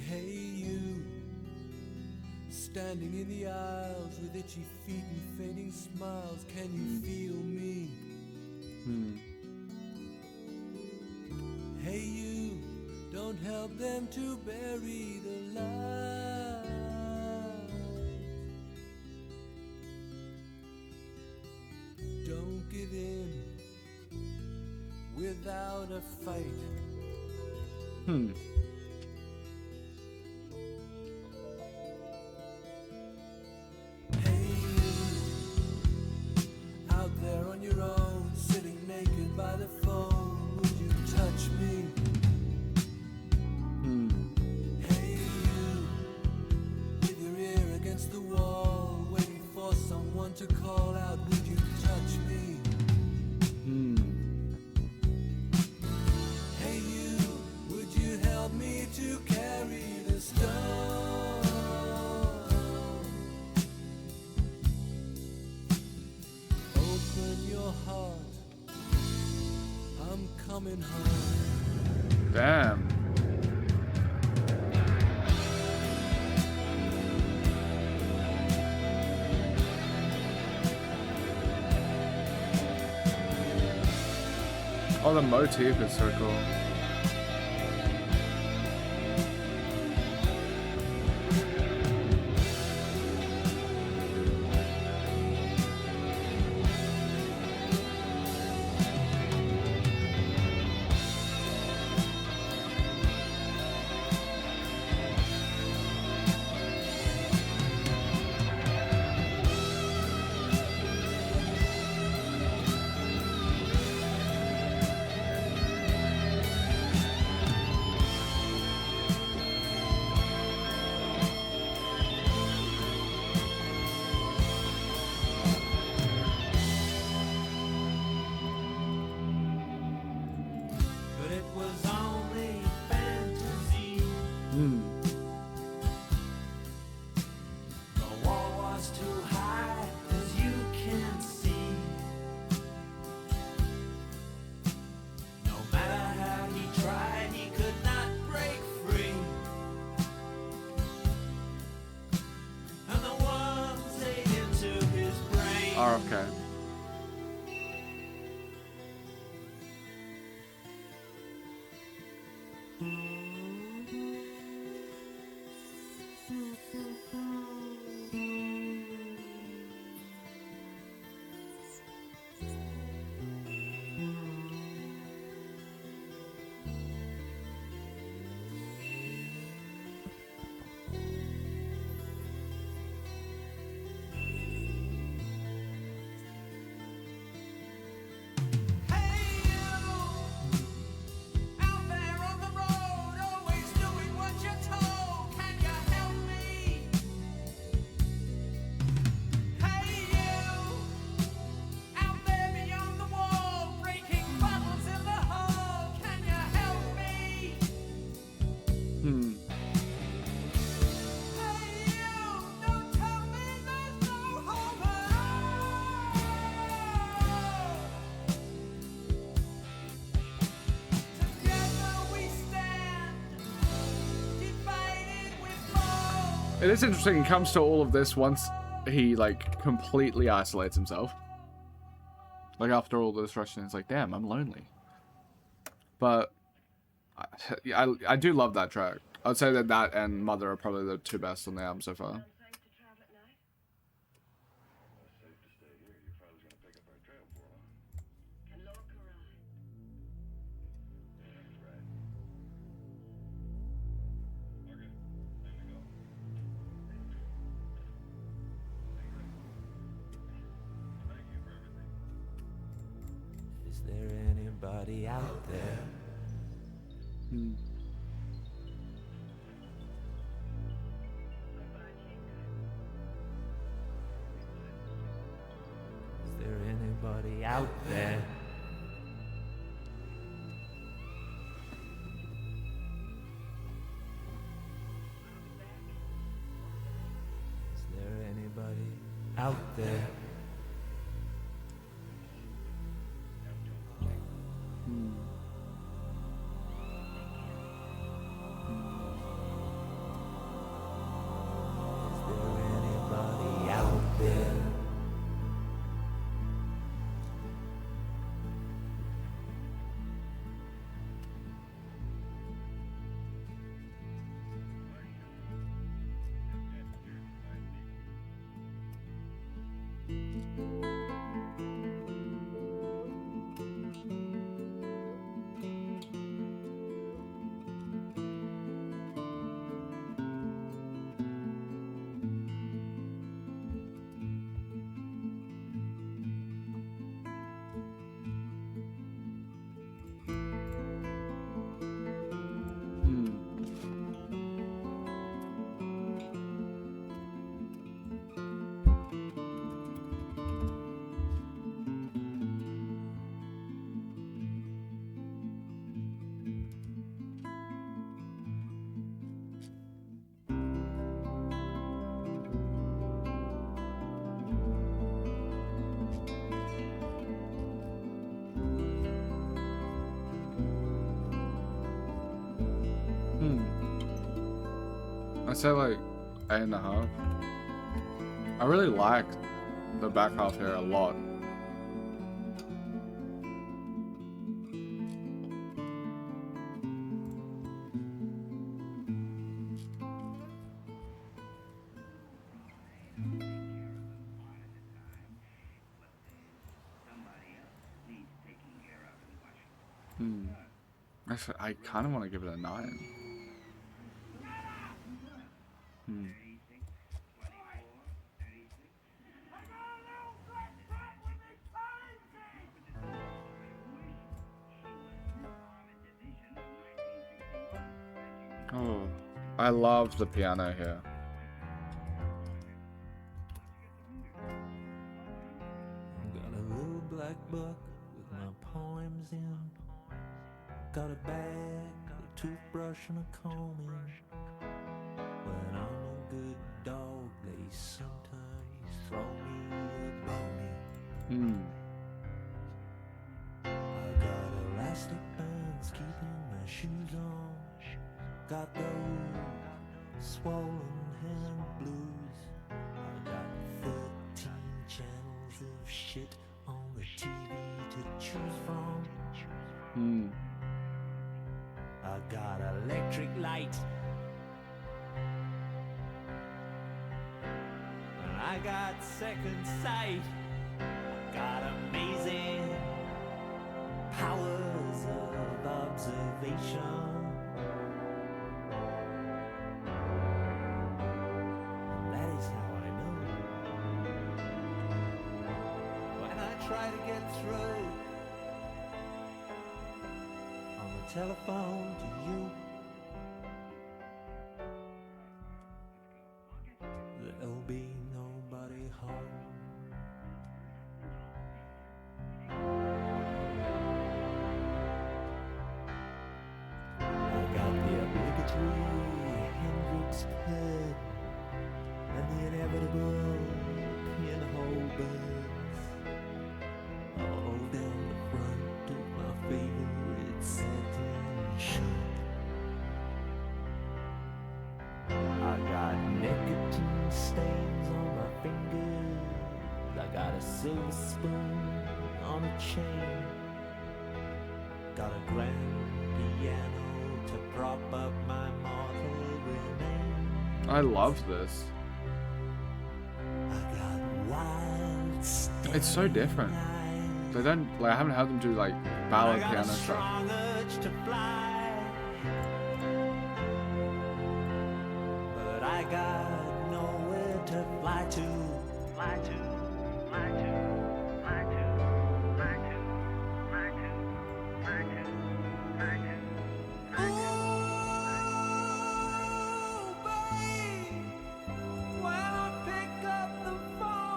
[SPEAKER 3] Hey you, Standing in the aisles with itchy feet and fainting smiles, can you feel me? Hey you, don't help them to bury the light. Don't give in without a fight. Hey you, out there on your own, sitting naked by the phone, would you touch me? Hey you, with your ear against the wall, waiting for someone to call out, would you touch me? Hey you, would you help me to carry the stone? Open your heart, I'm coming home.
[SPEAKER 1] Damn. Oh, the motif is so cool.
[SPEAKER 2] But it was only fantasy. The wall was too high, as you can see. No matter how he tried, he could not break free. And the ones ate into his brain.
[SPEAKER 1] RFK.
[SPEAKER 2] Hey you, out there on the road, always doing what you're told. Can you help me? Hey you, out there beyond the wall, breaking bottles in the hall. Can you help me? Hey you, don't tell me there's no hope at all. Together we stand, divided we fall.
[SPEAKER 1] It is interesting. He comes to all of this once he like completely isolates himself. Like after all the destruction, it's like, damn, I'm lonely. But I do love that track. I'd say that that and Mother are probably the two best on the album so far.
[SPEAKER 3] Is there anybody out there? Is there anybody out there? Is there anybody out there? Is there
[SPEAKER 1] I say like 8.5. I really like the back half here a lot. I kind of want to give it a 9. Oh, I love the piano here.
[SPEAKER 3] Got a little black book with my poems in. Got a bag, a toothbrush and a comb in. When I'm a good dog, they sometimes throw me a bone. I got elastic bands keeping my shoes on. Got those swollen hand blues. I got 13 channels of shit on the TV to choose from. I got electric light. And I got second sight. I got amazing powers of observation. That is how I know. When I try to get through on the telephone to you, there'll be nobody home. I got the obligatory Hendrix pen and the inevitable pinhole buds all down the front of my favorite satin shirt. I got nicotine stains on my fingers. I got a silver spoon on a chain. Got a grand piano to prop up my mortal remains.
[SPEAKER 1] I love this.
[SPEAKER 3] I got wild
[SPEAKER 1] It's so different. They don't like. I haven't heard them do like ballad piano stuff.
[SPEAKER 3] strong urge to fly, but I got nowhere to fly to.
[SPEAKER 5] Fly to, fly to, fly to, fly to, fly to, fly to, fly to, fly to.
[SPEAKER 3] Oh, babe, when I pick up the phone,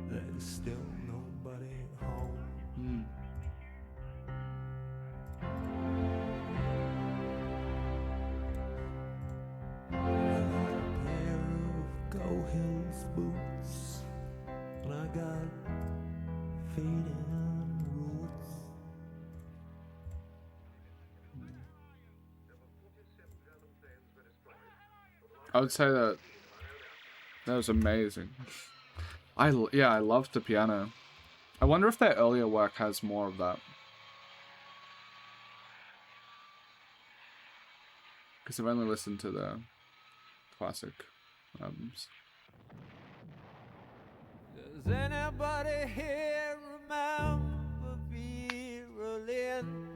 [SPEAKER 3] there's still nobody home. I got a pair of Go Hills boots, and I got fading roots.
[SPEAKER 1] I would say that was amazing. I loved the piano. I wonder if their earlier work has more of that. Because I've only listened to the classic albums.
[SPEAKER 2] Does anybody here remember Vera Lynn?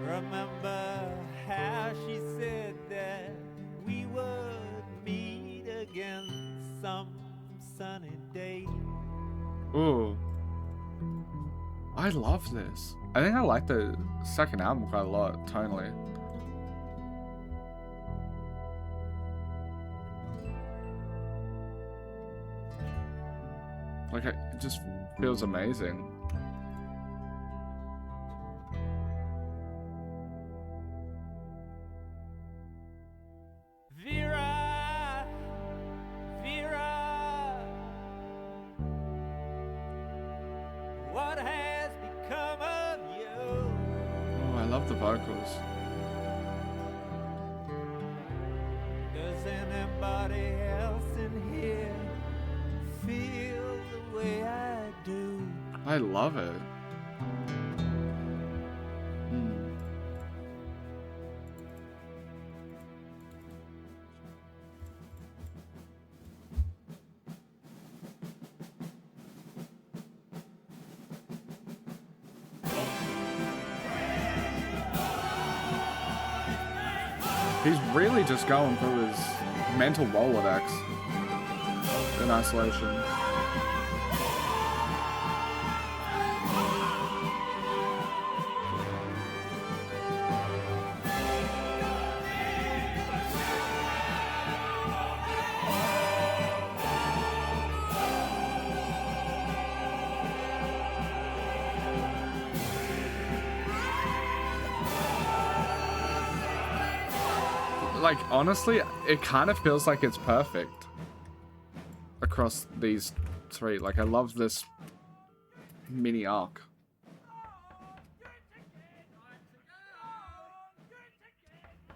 [SPEAKER 2] Remember how she said that we would meet again some sunny day?
[SPEAKER 1] Ooh. I love this. I think I like the second album quite a lot, tonally. Like, it just feels amazing.
[SPEAKER 2] Vera, Vera, what has become of you?
[SPEAKER 1] Oh, I love the vocals.
[SPEAKER 2] Does anybody else in here feel the way I do?
[SPEAKER 1] I love it. He's really just going through his mental Rolodex in isolation. Like, honestly, it kind of feels like it's perfect across these three. Like, I love this mini arc.
[SPEAKER 6] Are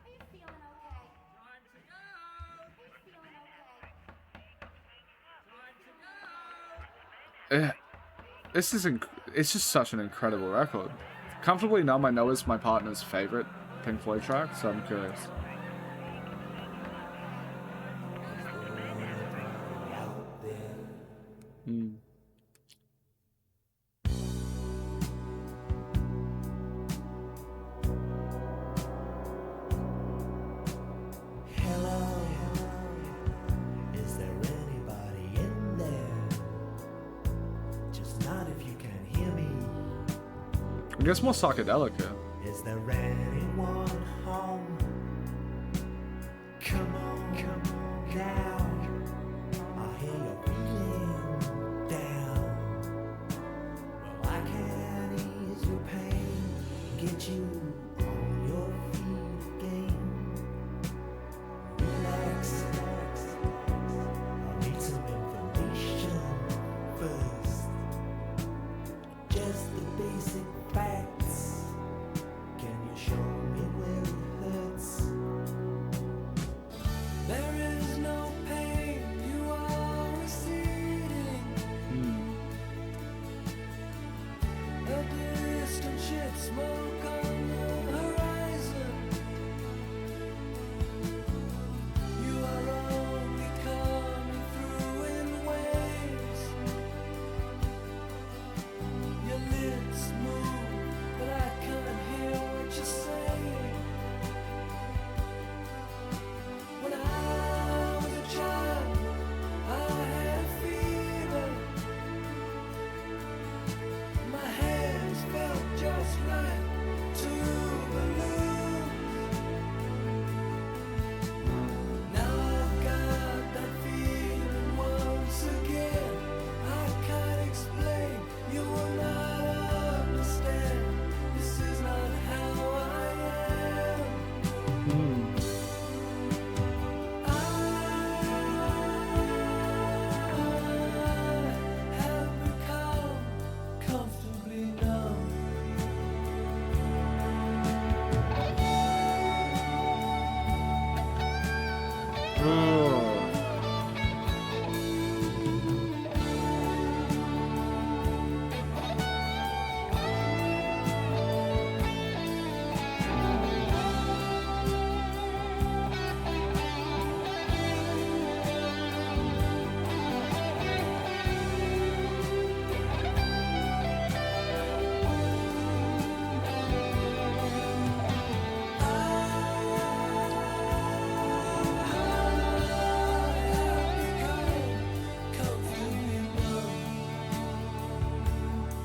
[SPEAKER 6] you feeling okay? Are you feeling okay?
[SPEAKER 1] This is it's just such an incredible record. Comfortably Numb, I know, is my partner's favorite Pink Floyd track, so I'm curious.
[SPEAKER 3] Hello, is there anybody in there? Just not if you can hear me.
[SPEAKER 1] It gets more psychedelic here.
[SPEAKER 3] Is there anyone home? Come on now. I hear you're feeling down. Well, I can ease your pain, get you on your feet again. Relax. I need some information first. Just the basic facts. Can you show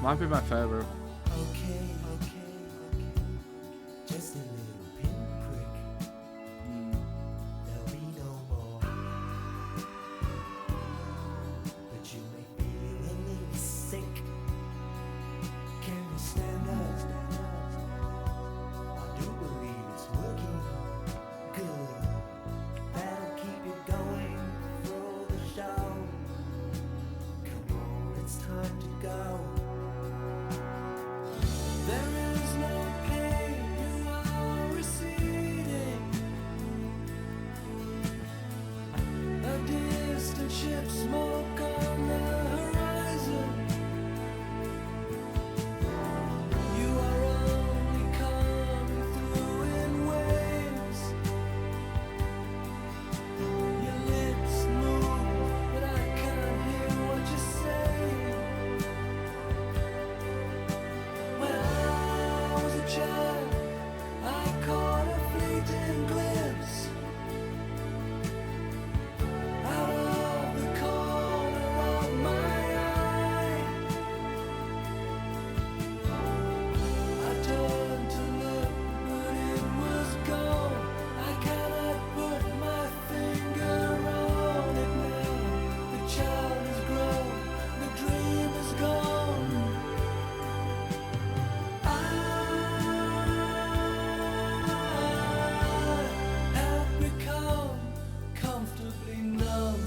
[SPEAKER 1] Might be my favorite.
[SPEAKER 3] Okay, just a little pinprick. There'll be no more. But you may feel a little sick. Can you stand up? I do believe it's working. Good. That'll keep you going through the show. Come on, it's time to go. There is no pain, you are receding. A distant ship, smoke on the horizon. You are only coming through in waves. Your lips move, but I can't hear what you say. When I was a child, I caught a fleeting glimpse out of the corner of my eye. I turned to look, but it was gone. I cannot put my finger on it now. The child is grown, the dream is gone. I have become comfortably numb.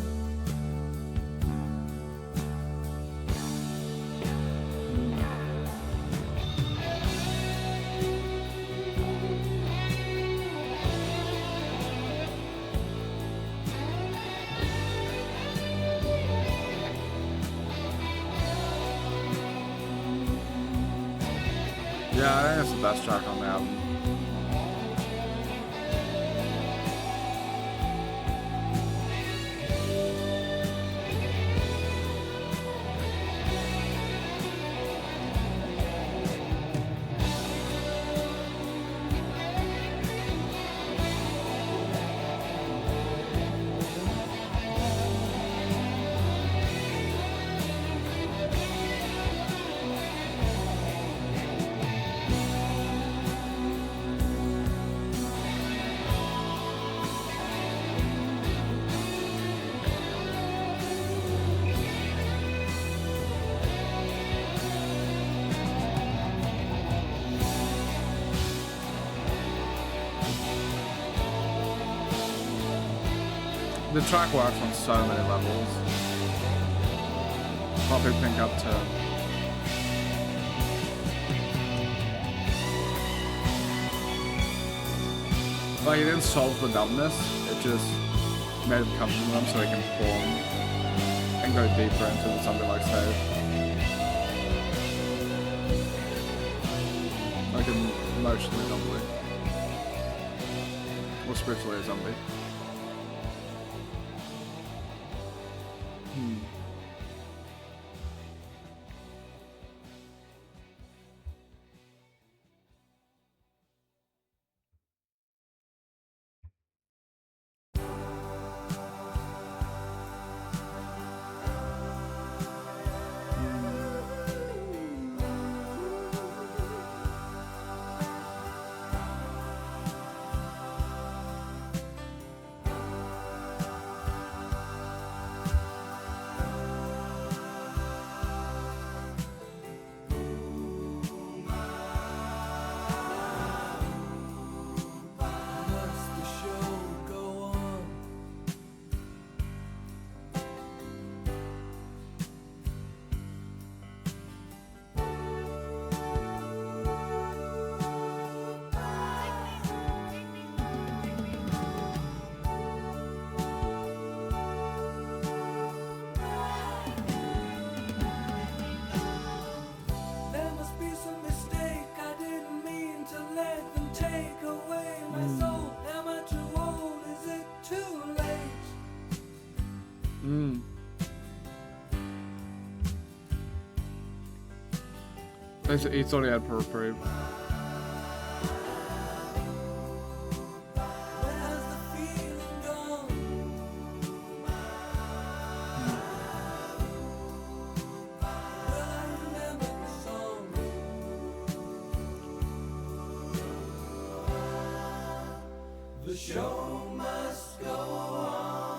[SPEAKER 1] Yeah, I think that's the best track on the album. The track works on so many levels. Probably think up to like it didn't solve the numbness, it just made him comfortable enough so he can perform and go deeper into something like stage. Like emotionally zombie. Or spiritually a zombie. He thought he had per reprieve.
[SPEAKER 3] show must go on.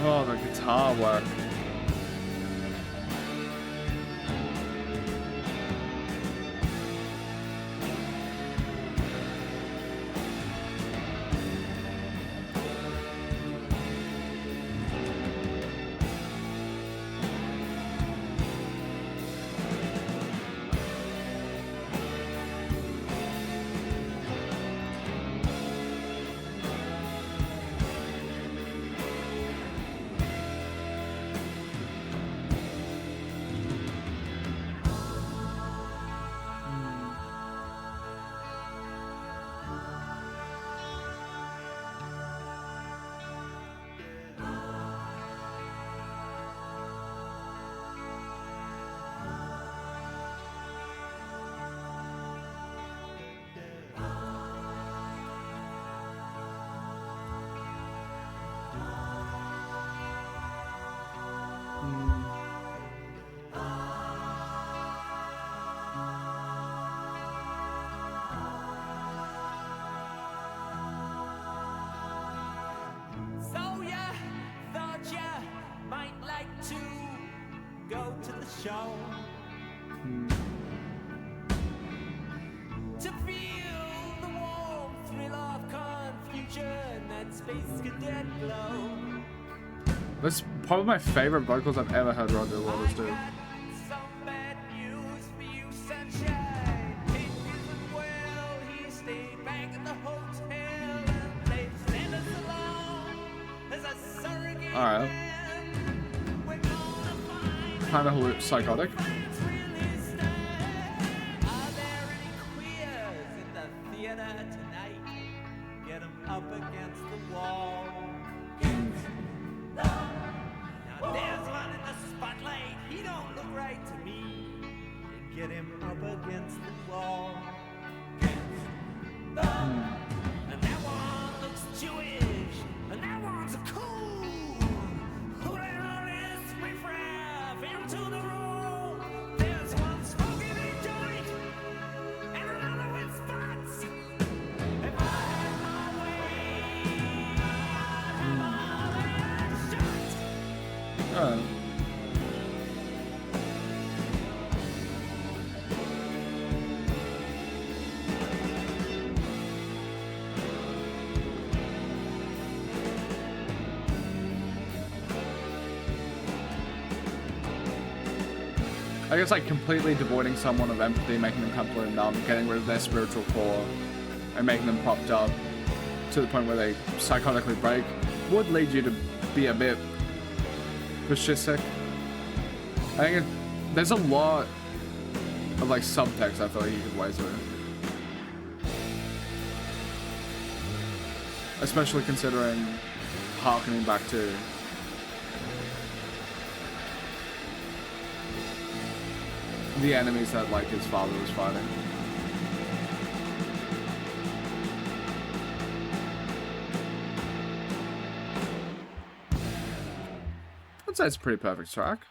[SPEAKER 1] Oh, the guitar work.
[SPEAKER 2] So ya thought ya might like to go to the show to feel the warm thrill of confusion, that space cadet glow.
[SPEAKER 1] That's probably my favorite vocals I've ever heard Roger Waters do.
[SPEAKER 2] Got some bad news for you, sunshine. It isn't well. He stayed back at the hotel and they sent us along as a surrogate.
[SPEAKER 1] Alright.
[SPEAKER 2] man. We're gonna find
[SPEAKER 1] Kind of psychotic.
[SPEAKER 2] what's really stand. Are there any queers in the theater tonight? Get 'em up against the wall. Now there's one in the spotlight. He don't look right to me. Get him up against the wall. And that one looks Jewish. And that one's a cool. Who the hell is riffraff into the room? There's one smoking a joint and another with spots. If I had my way, I'd have all that shot.
[SPEAKER 1] I guess like completely devoiding someone of empathy, making them completely numb, getting rid of their spiritual core, and making them propped up to the point where they psychotically break would lead you to be a bit fascistic. I think there's a lot of like subtext I feel like you could ways with it. Especially considering harkening back to the enemies that like his father was fighting. I'd say it's a pretty perfect track.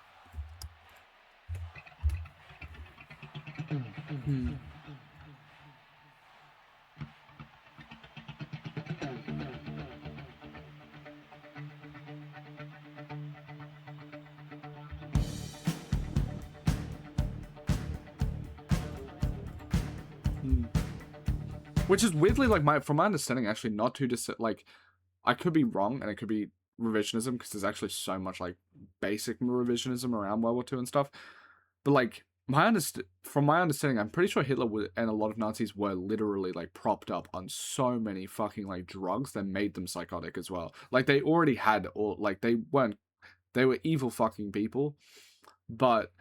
[SPEAKER 1] Which is weirdly like from my understanding actually not too like I could be wrong and it could be revisionism because there's actually so much like basic revisionism around World War II and stuff. But like from my understanding, I'm pretty sure Hitler and a lot of Nazis were literally like propped up on so many fucking like drugs that made them psychotic as well. Like they already had, or like they were evil fucking people, but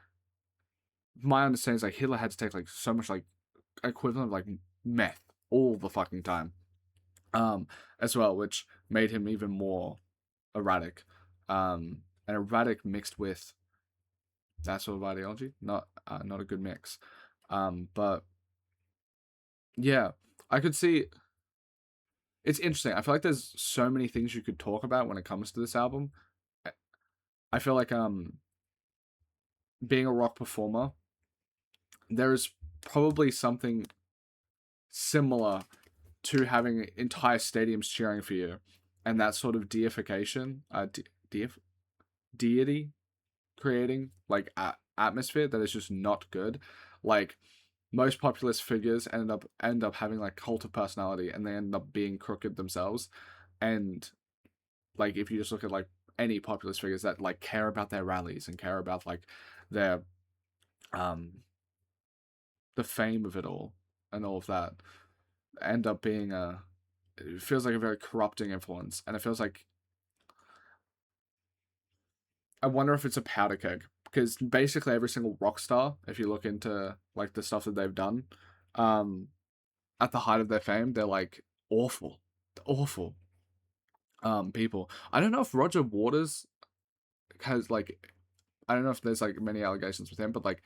[SPEAKER 1] my understanding is like Hitler had to take like so much like equivalent of like meth all the fucking time, as well, which made him even more erratic, and erratic mixed with that sort of ideology, not a good mix. But yeah, I could see. It's interesting. I feel like there's so many things you could talk about when it comes to this album. I feel like being a rock performer, there's probably something similar to having entire stadiums cheering for you, and that sort of deification, deity creating like atmosphere that is just not good. Like most populist figures end up having like cult of personality, and they end up being crooked themselves. And like if you just look at like any populist figures that like care about their rallies and care about like their the fame of it all and all of that, end up being it feels like a very corrupting influence. And it feels like, I wonder if it's a powder keg, because basically every single rock star, if you look into like the stuff that they've done, at the height of their fame, they're like awful people. I don't know if Roger Waters has like, I don't know if there's like many allegations with him, but like,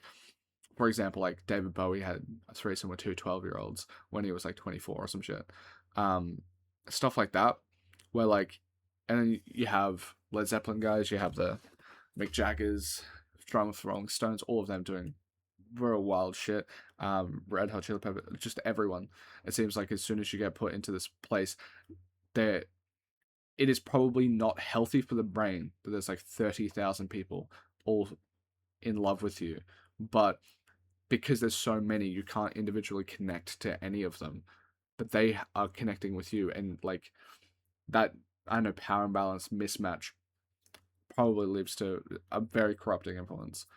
[SPEAKER 1] for example, like David Bowie had a threesome with 2 12-year-olds when he was like 24 or some shit. Stuff like that, where like, and then you have Led Zeppelin guys, you have the Mick Jaggers, drummer for Rolling Stones, all of them doing real wild shit. Red Hot Chili Peppers, just everyone. It seems like as soon as you get put into this place, it is probably not healthy for the brain that there's like 30,000 people all in love with you, but because there's so many, you can't individually connect to any of them, but they are connecting with you, and like that, I don't know, power imbalance mismatch probably leads to a very corrupting influence.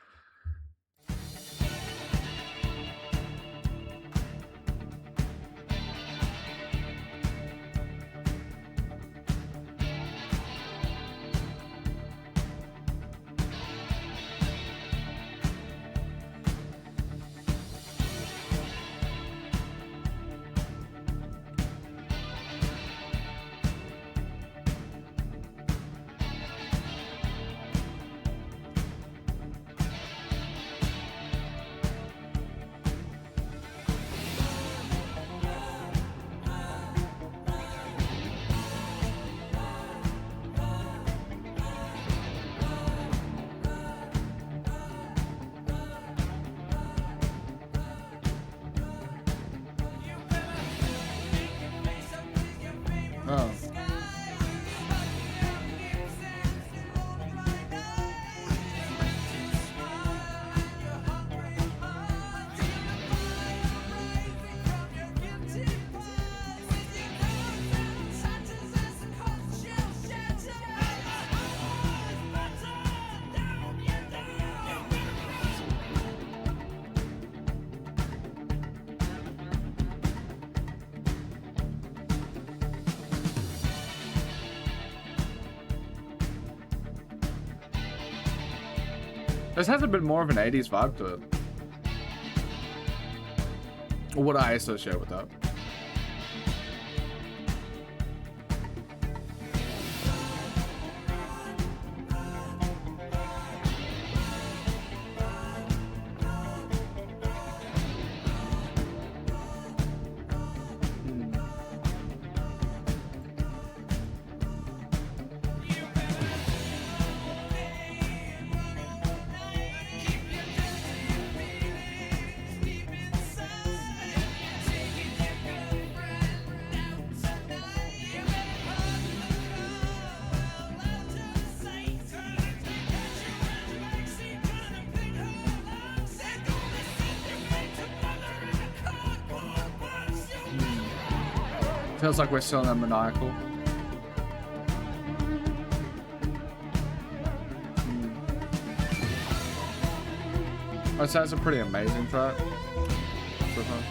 [SPEAKER 1] Oh. This has a bit more of an 80s vibe to it. Or what I associate with that. Feels like we're still in a maniacal. I'd say it's a pretty amazing track. So far.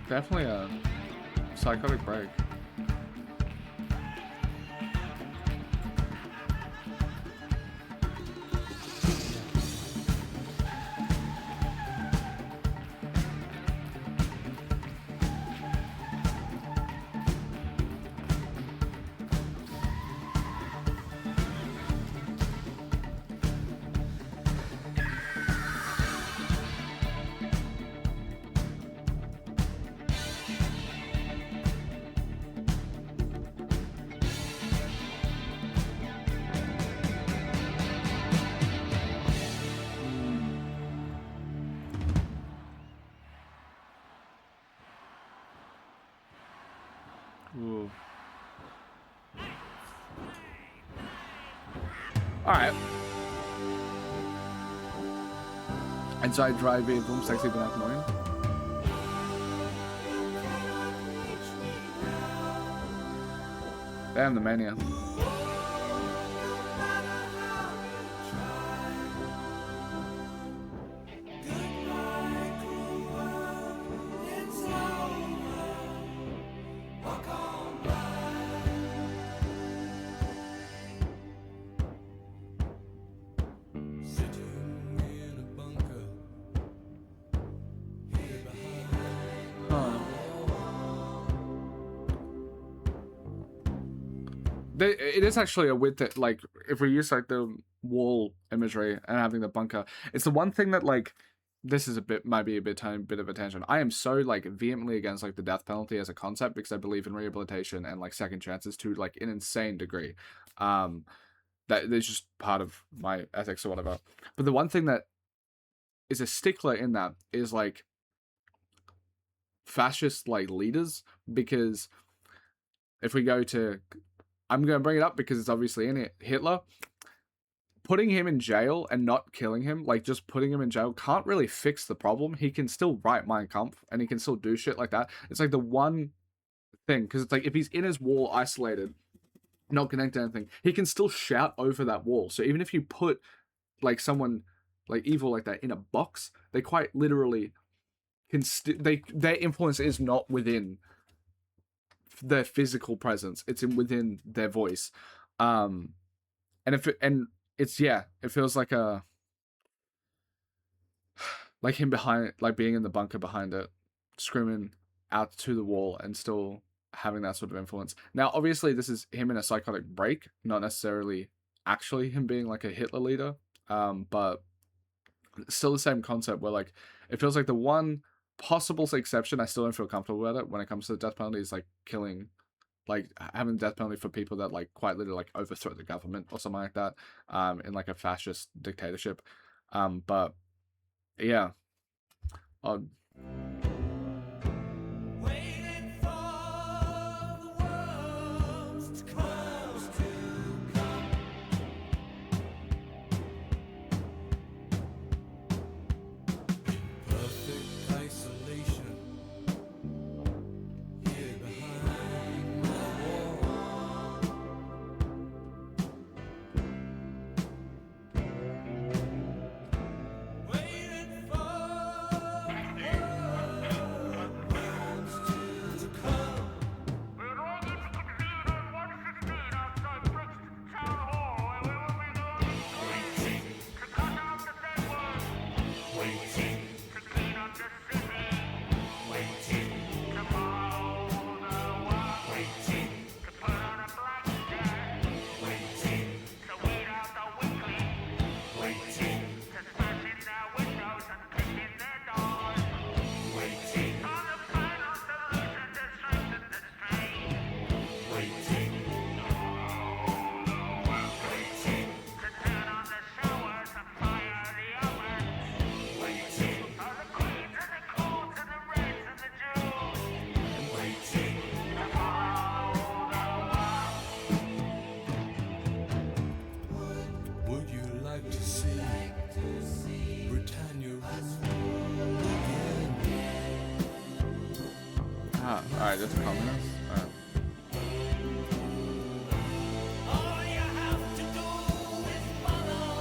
[SPEAKER 1] Definitely a psychotic break. Ooh. Alright. Inside drive vehicle, sexy but not annoying. Damn the mania. It is actually a weird thing, like, if we use, like, the wall imagery and having the bunker, it's the one thing that, like, this is might be a bit of a tangent. I am so, like, vehemently against, like, the death penalty as a concept because I believe in rehabilitation and, like, second chances to, like, an insane degree. That is just part of my ethics or whatever. But the one thing that is a stickler in that is, like, fascist, like, leaders, because if we go to... I'm going to bring it up because it's obviously in it. Hitler, putting him in jail and not killing him, like just putting him in jail, can't really fix the problem. He can still write Mein Kampf and he can still do shit like that. It's like the one thing, because it's like if he's in his wall isolated, not connected to anything, he can still shout over that wall. So even if you put like someone like evil like that in a box, they quite literally can their influence is not within their physical presence, it's within their voice. And it's it feels like like him behind, like being in the bunker behind it, screaming out to the wall and still having that sort of influence. Now obviously this is him in a psychotic break, not necessarily actually him being like a Hitler leader, but still the same concept where like it feels like the one possible exception, I still don't feel comfortable with it when it comes to the death penalty, is like killing, like having death penalty for people that like quite literally like overthrow the government or something like that, in like a fascist dictatorship. But yeah,
[SPEAKER 2] Waiting for the worst comes to come.
[SPEAKER 3] Perfect isolation here behind my wall.
[SPEAKER 2] Waiting for the worst to come.
[SPEAKER 7] We're all going to convene on 115 outside Brixton Town Hall, where we will be going to cut out the dead ones, to clean up the city, to mow the walks, to put on a black cat, to weed out the weakling, to smash in their windows and kick in their doors, on the final solution to strengthen the strain.
[SPEAKER 1] Alright, that's a communist. Alright.
[SPEAKER 2] All you have to do is follow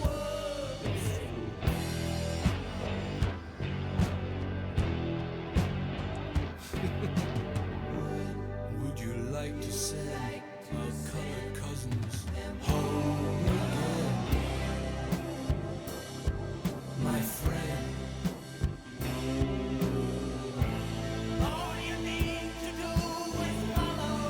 [SPEAKER 2] words.
[SPEAKER 3] Would you like to send our colored cousins home again? My friend,
[SPEAKER 2] All you need to do is follow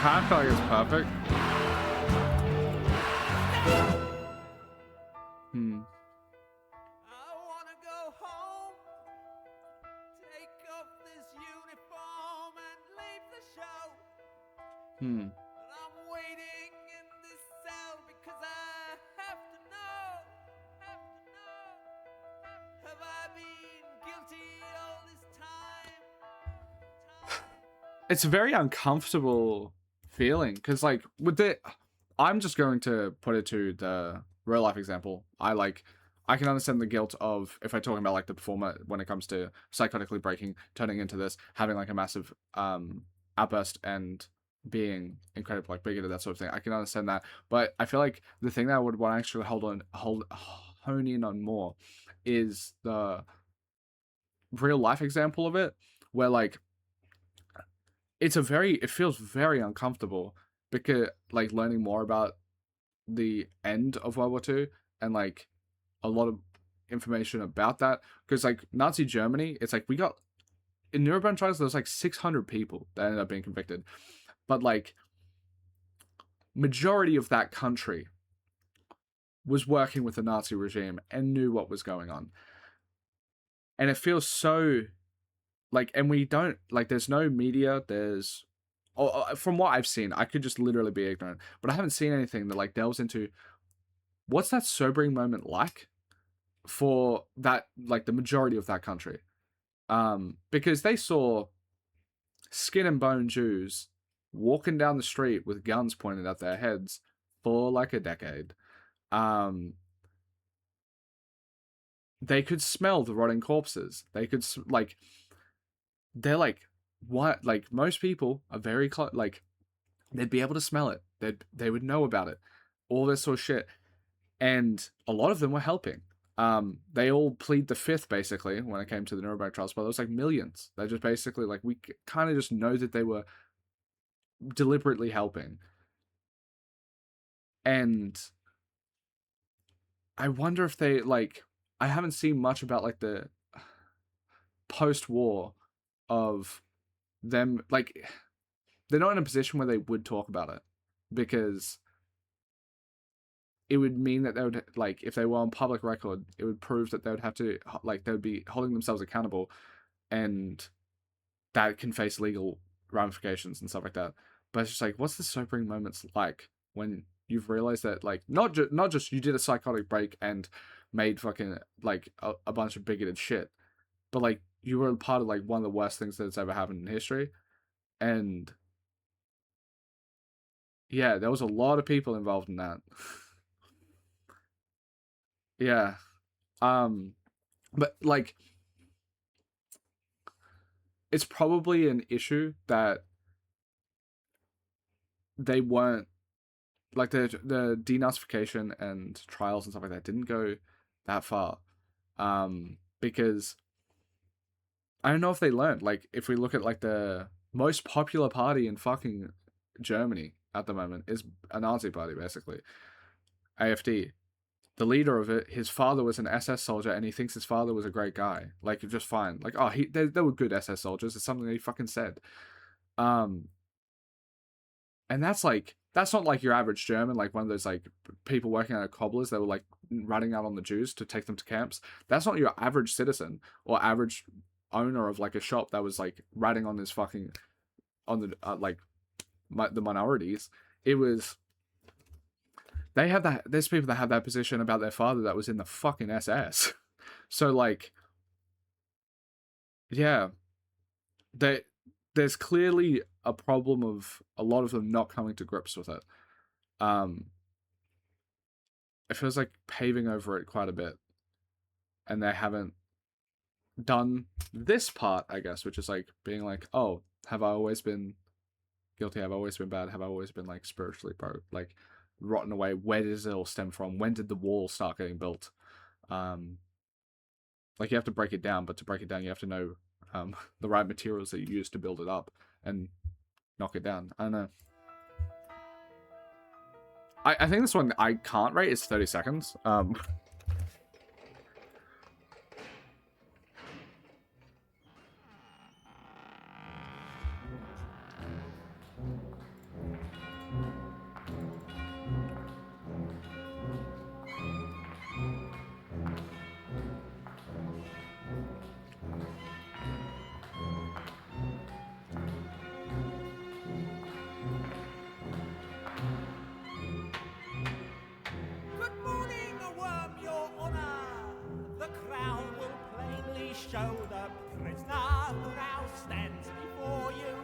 [SPEAKER 1] Kind of feel like it's perfect.
[SPEAKER 2] I wanna go home, take off this uniform and leave the show. And I'm waiting in this cell because I have to know, have I been guilty all this time?
[SPEAKER 1] It's a very uncomfortable feeling because, like, I'm just going to put it to the real life example. I can understand the guilt of, if I'm talking about like the performer when it comes to psychotically breaking, turning into this, having like a massive outburst and being incredibly like bigoted, that sort of thing. I can understand that, but I feel like the thing that I would want to actually hone in on more is the real life example of it, where like it feels very uncomfortable because like learning more about the end of World War II and like a lot of information about that, because like Nazi Germany, it's like we got in Nuremberg trials there's like 600 people that ended up being convicted, but like majority of that country was working with the Nazi regime and knew what was going on, and it feels so like, and we don't like, there's no media, there's from what I've seen, I could just literally be ignorant, but I haven't seen anything that like delves into what's that sobering moment like for that, like the majority of that country, because they saw skin and bone Jews walking down the street with guns pointed at their heads for like a decade. They could smell the rotting corpses. They could like, they're like, what, like most people are very close, like they'd be able to smell it, they would know about it, all this sort of shit, and a lot of them were helping. They all plead the fifth basically when it came to the Nuremberg trials, but it was like millions. They just basically like, we kind of just know that they were deliberately helping. And I wonder if they like, I haven't seen much about like the post-war of them, like they're not in a position where they would talk about it, because it would mean that they would, like, if they were on public record, it would prove that they would have to, like, they would be holding themselves accountable, and that can face legal ramifications and stuff like that. But it's just like, what's the sobering moments like when you've realized that, like, not just you did a psychotic break and made fucking like a bunch of bigoted shit, but like you were a part of like one of the worst things that's ever happened in history. And yeah, there was a lot of people involved in that. Yeah. But like, it's probably an issue that they weren't, like, the denazification and trials and stuff like that didn't go that far, because I don't know if they learned. Like, if we look at like the most popular party in fucking Germany at the moment is a Nazi party, basically. AfD. The leader of it, his father was an SS soldier, and he thinks his father was a great guy. Like, just fine. Like, oh, they were good SS soldiers. It's something that he fucking said. And that's like, that's not like your average German, like one of those like people working at cobblers that were like running out on the Jews to take them to camps. That's not your average citizen or average owner of like a shop that was like ratting on this fucking on the the minorities. It was, they have that, there's people that have that position about their father that was in the fucking SS. So like, yeah, there's clearly a problem of a lot of them not coming to grips with it. It feels like paving over it quite a bit, and they haven't done this part, I guess, which is like being like, oh, have I always been guilty? Have I always been bad? Have I always been like spiritually like rotten away? Where does it all stem from? When did the wall start getting built? Like, you have to break it down, but to break it down, you have to know the right materials that you use to build it up and knock it down. I don't know. I think this one I can't rate is 30 seconds.
[SPEAKER 2] Good morning, worm, your honor. The crown will plainly show the prisoner who now stands before you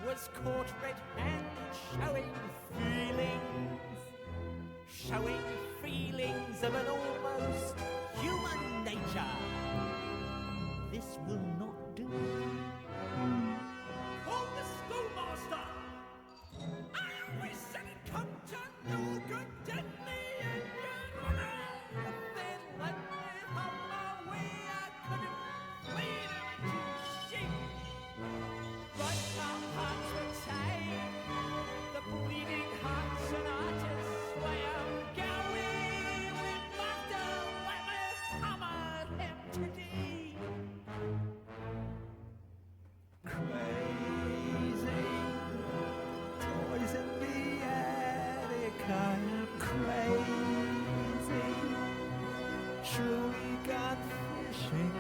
[SPEAKER 2] was caught red-handed showing feelings of an almost human nature. This will not do. Call the schoolmaster! I always said it come to no good, didn't me, and your honor? Then let me have my way, I couldn't bleed her into sheep. Right now hearts would say, the bleeding hearts and artists way I'm going. We must let me hammer him today. Crazy, toys in the attic, I am crazy, truly gone fishing.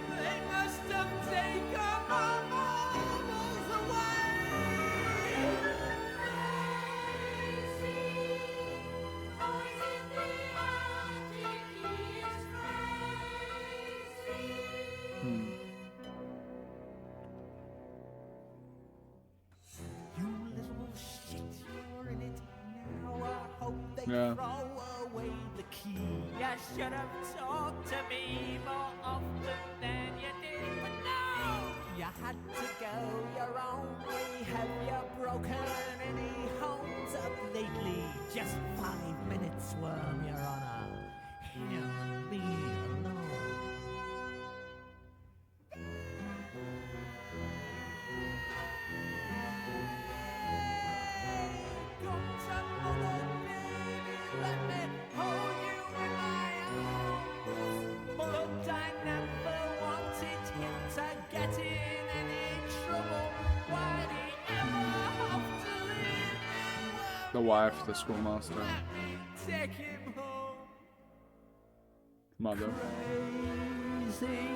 [SPEAKER 2] They must have taken my marbles away. You little shit, you're in it now. I hope they
[SPEAKER 1] Yeah.
[SPEAKER 2] throw away the key. You should have talked to me more often than you did, but no, you had to go your own way. Have you broken any homes up lately? Just 5 minutes, worm, your honor. Hear me alone. Come to mother, baby, let me hold you in my arms. But I never wanted him to get in any trouble. Why'd he ever have to leave me?
[SPEAKER 1] The wife, the schoolmaster,
[SPEAKER 2] Let me take him home.
[SPEAKER 1] mother.
[SPEAKER 2] Crazy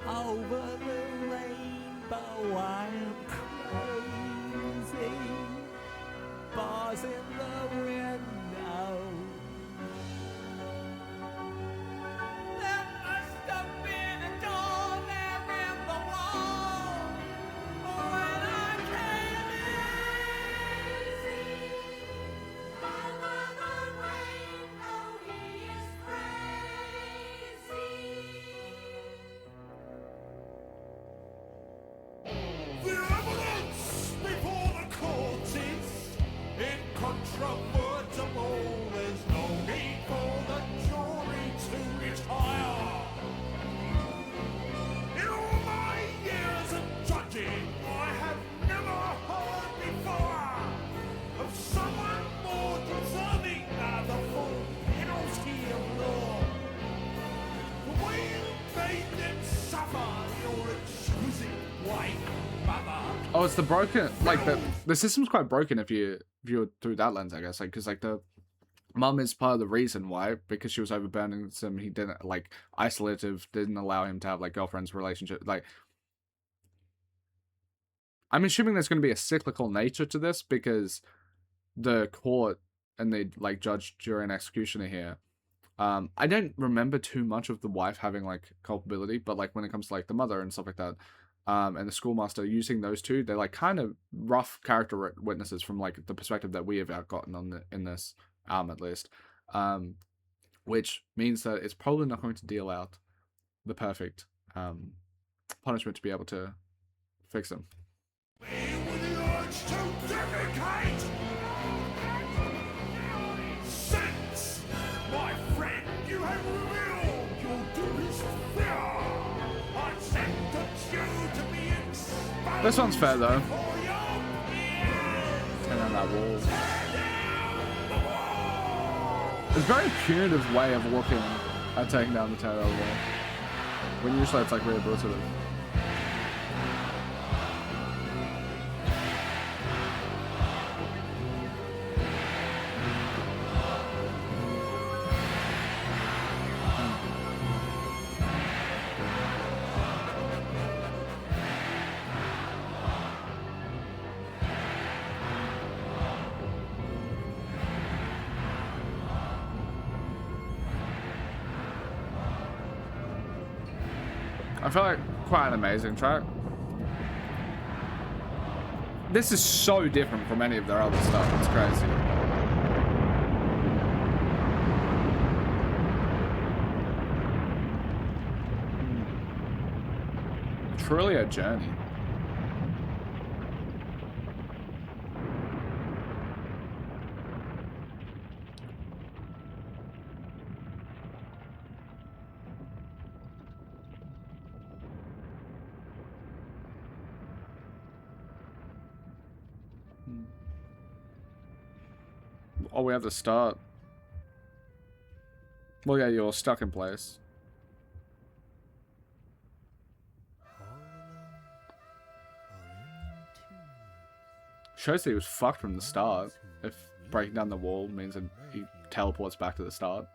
[SPEAKER 2] over the rainbow, I'm crazy. Bars in the window. There must have been a door there in the wall when I came in. Over the rainbow, he is crazy. The evidence before the court is incontrovertible.
[SPEAKER 1] Oh, it's the broken, like the system's quite broken if you view it through that lens, I guess. Like, because like the mum is part of the reason why, because she was overburdening him. He didn't like isolative, didn't allow him to have like girlfriends relationship. Like, I'm assuming there's going to be a cyclical nature to this because the court and the like judge, jury, and executioner here. I don't remember too much of the wife having like culpability, but like when it comes to like the mother and stuff like that, and the schoolmaster using those two, they're like kind of rough character witnesses from like the perspective that we have gotten on in this at least, which means that it's probably not going to deal out the perfect punishment to be able to fix them. This one's fair though. And on that wall. It's a very punitive way of looking at taking down the terror wall. When usually it's like rehabilitative. I feel like quite an amazing track. This is so different from any of their other stuff. It's crazy. Truly a journey. Oh, we have to start. Well, yeah, you're stuck in place. Shows that he was fucked from the start. If breaking down the wall means that he teleports back to the start.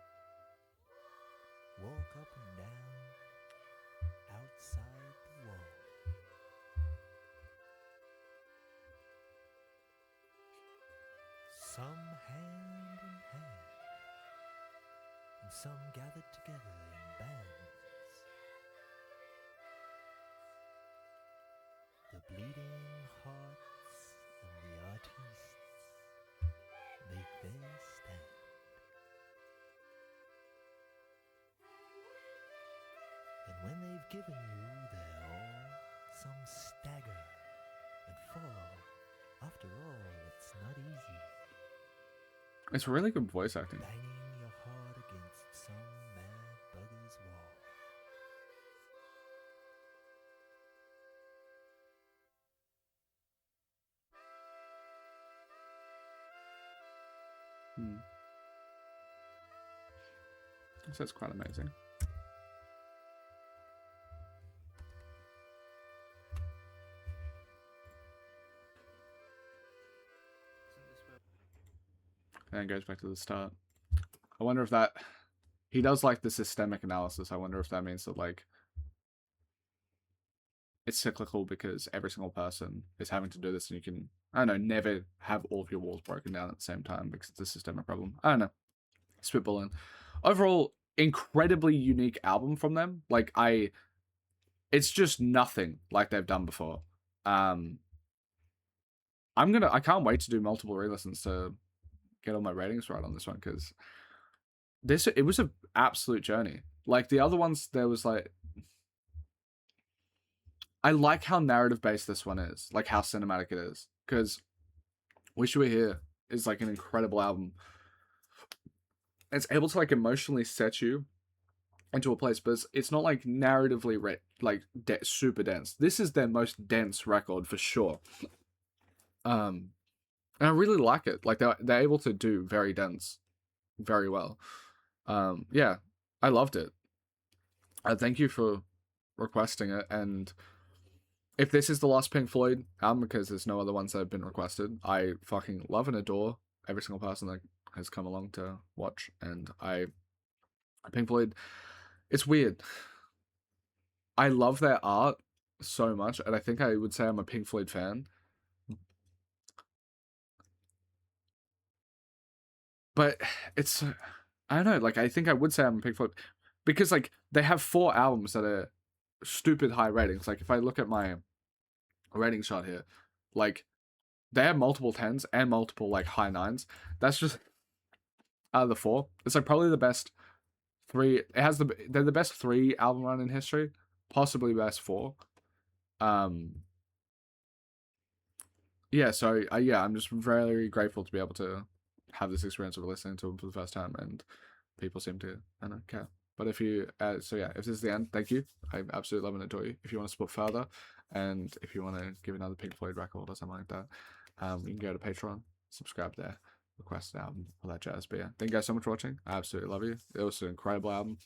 [SPEAKER 3] Walk up and down outside the wall. Some hand in hand, and some gathered together in bands. The bleeding hearts and the artists make their stand. And when they've given you their all, some stagger and fall. After all, it's not easy.
[SPEAKER 1] It's really good voice acting.
[SPEAKER 3] Banging your heart against some mad bugger's wall.
[SPEAKER 1] So that's quite amazing. And it goes back to the start. I wonder if that... He does like the systemic analysis. I wonder if that means that, like, it's cyclical because every single person is having to do this and you can, I don't know, never have all of your walls broken down at the same time because it's a systemic problem. I don't know. Spitballing. Overall, incredibly unique album from them. Like, it's just nothing like they've done before. I can't wait to do multiple re-listens to get all my ratings right on this one, because it was an absolute journey. Like the other ones, there was like, I like how narrative based this one is, like how cinematic it is, because Wish You Were Here is like an incredible album. It's able to like emotionally set you into a place, but it's not like narratively super dense. This is their most dense record for sure. And I really like it. Like they're able to do very dense, very well. Yeah, I loved it. Thank you for requesting it, and if this is the last Pink Floyd album, because there's no other ones that have been requested, I fucking love and adore every single person that has come along to watch, and Pink Floyd, it's weird. I love their art so much, and I think I would say I'm a Pink Floyd fan. But it's, I don't know, like, I think I would say I'm a Pink Floyd, because, like, they have 4 albums that are stupid high ratings. Like, if I look at my rating chart here, like, they have multiple 10s and multiple, like, high 9s. That's just, out of the 4, it's, like, probably the best 3, they're the best 3 album run in history, possibly best 4. Yeah, so, yeah, I'm just very grateful to be able to have this experience of listening to them for the first time, and people seem to, I don't know, care. But if you, so yeah, if this is the end, thank you. I absolutely love and adore you. If you want to support further, and if you want to give another Pink Floyd record or something like that, you can go to Patreon, subscribe there, request an album, all that jazz. But yeah, thank you guys so much for watching. I absolutely love you. It was an incredible album.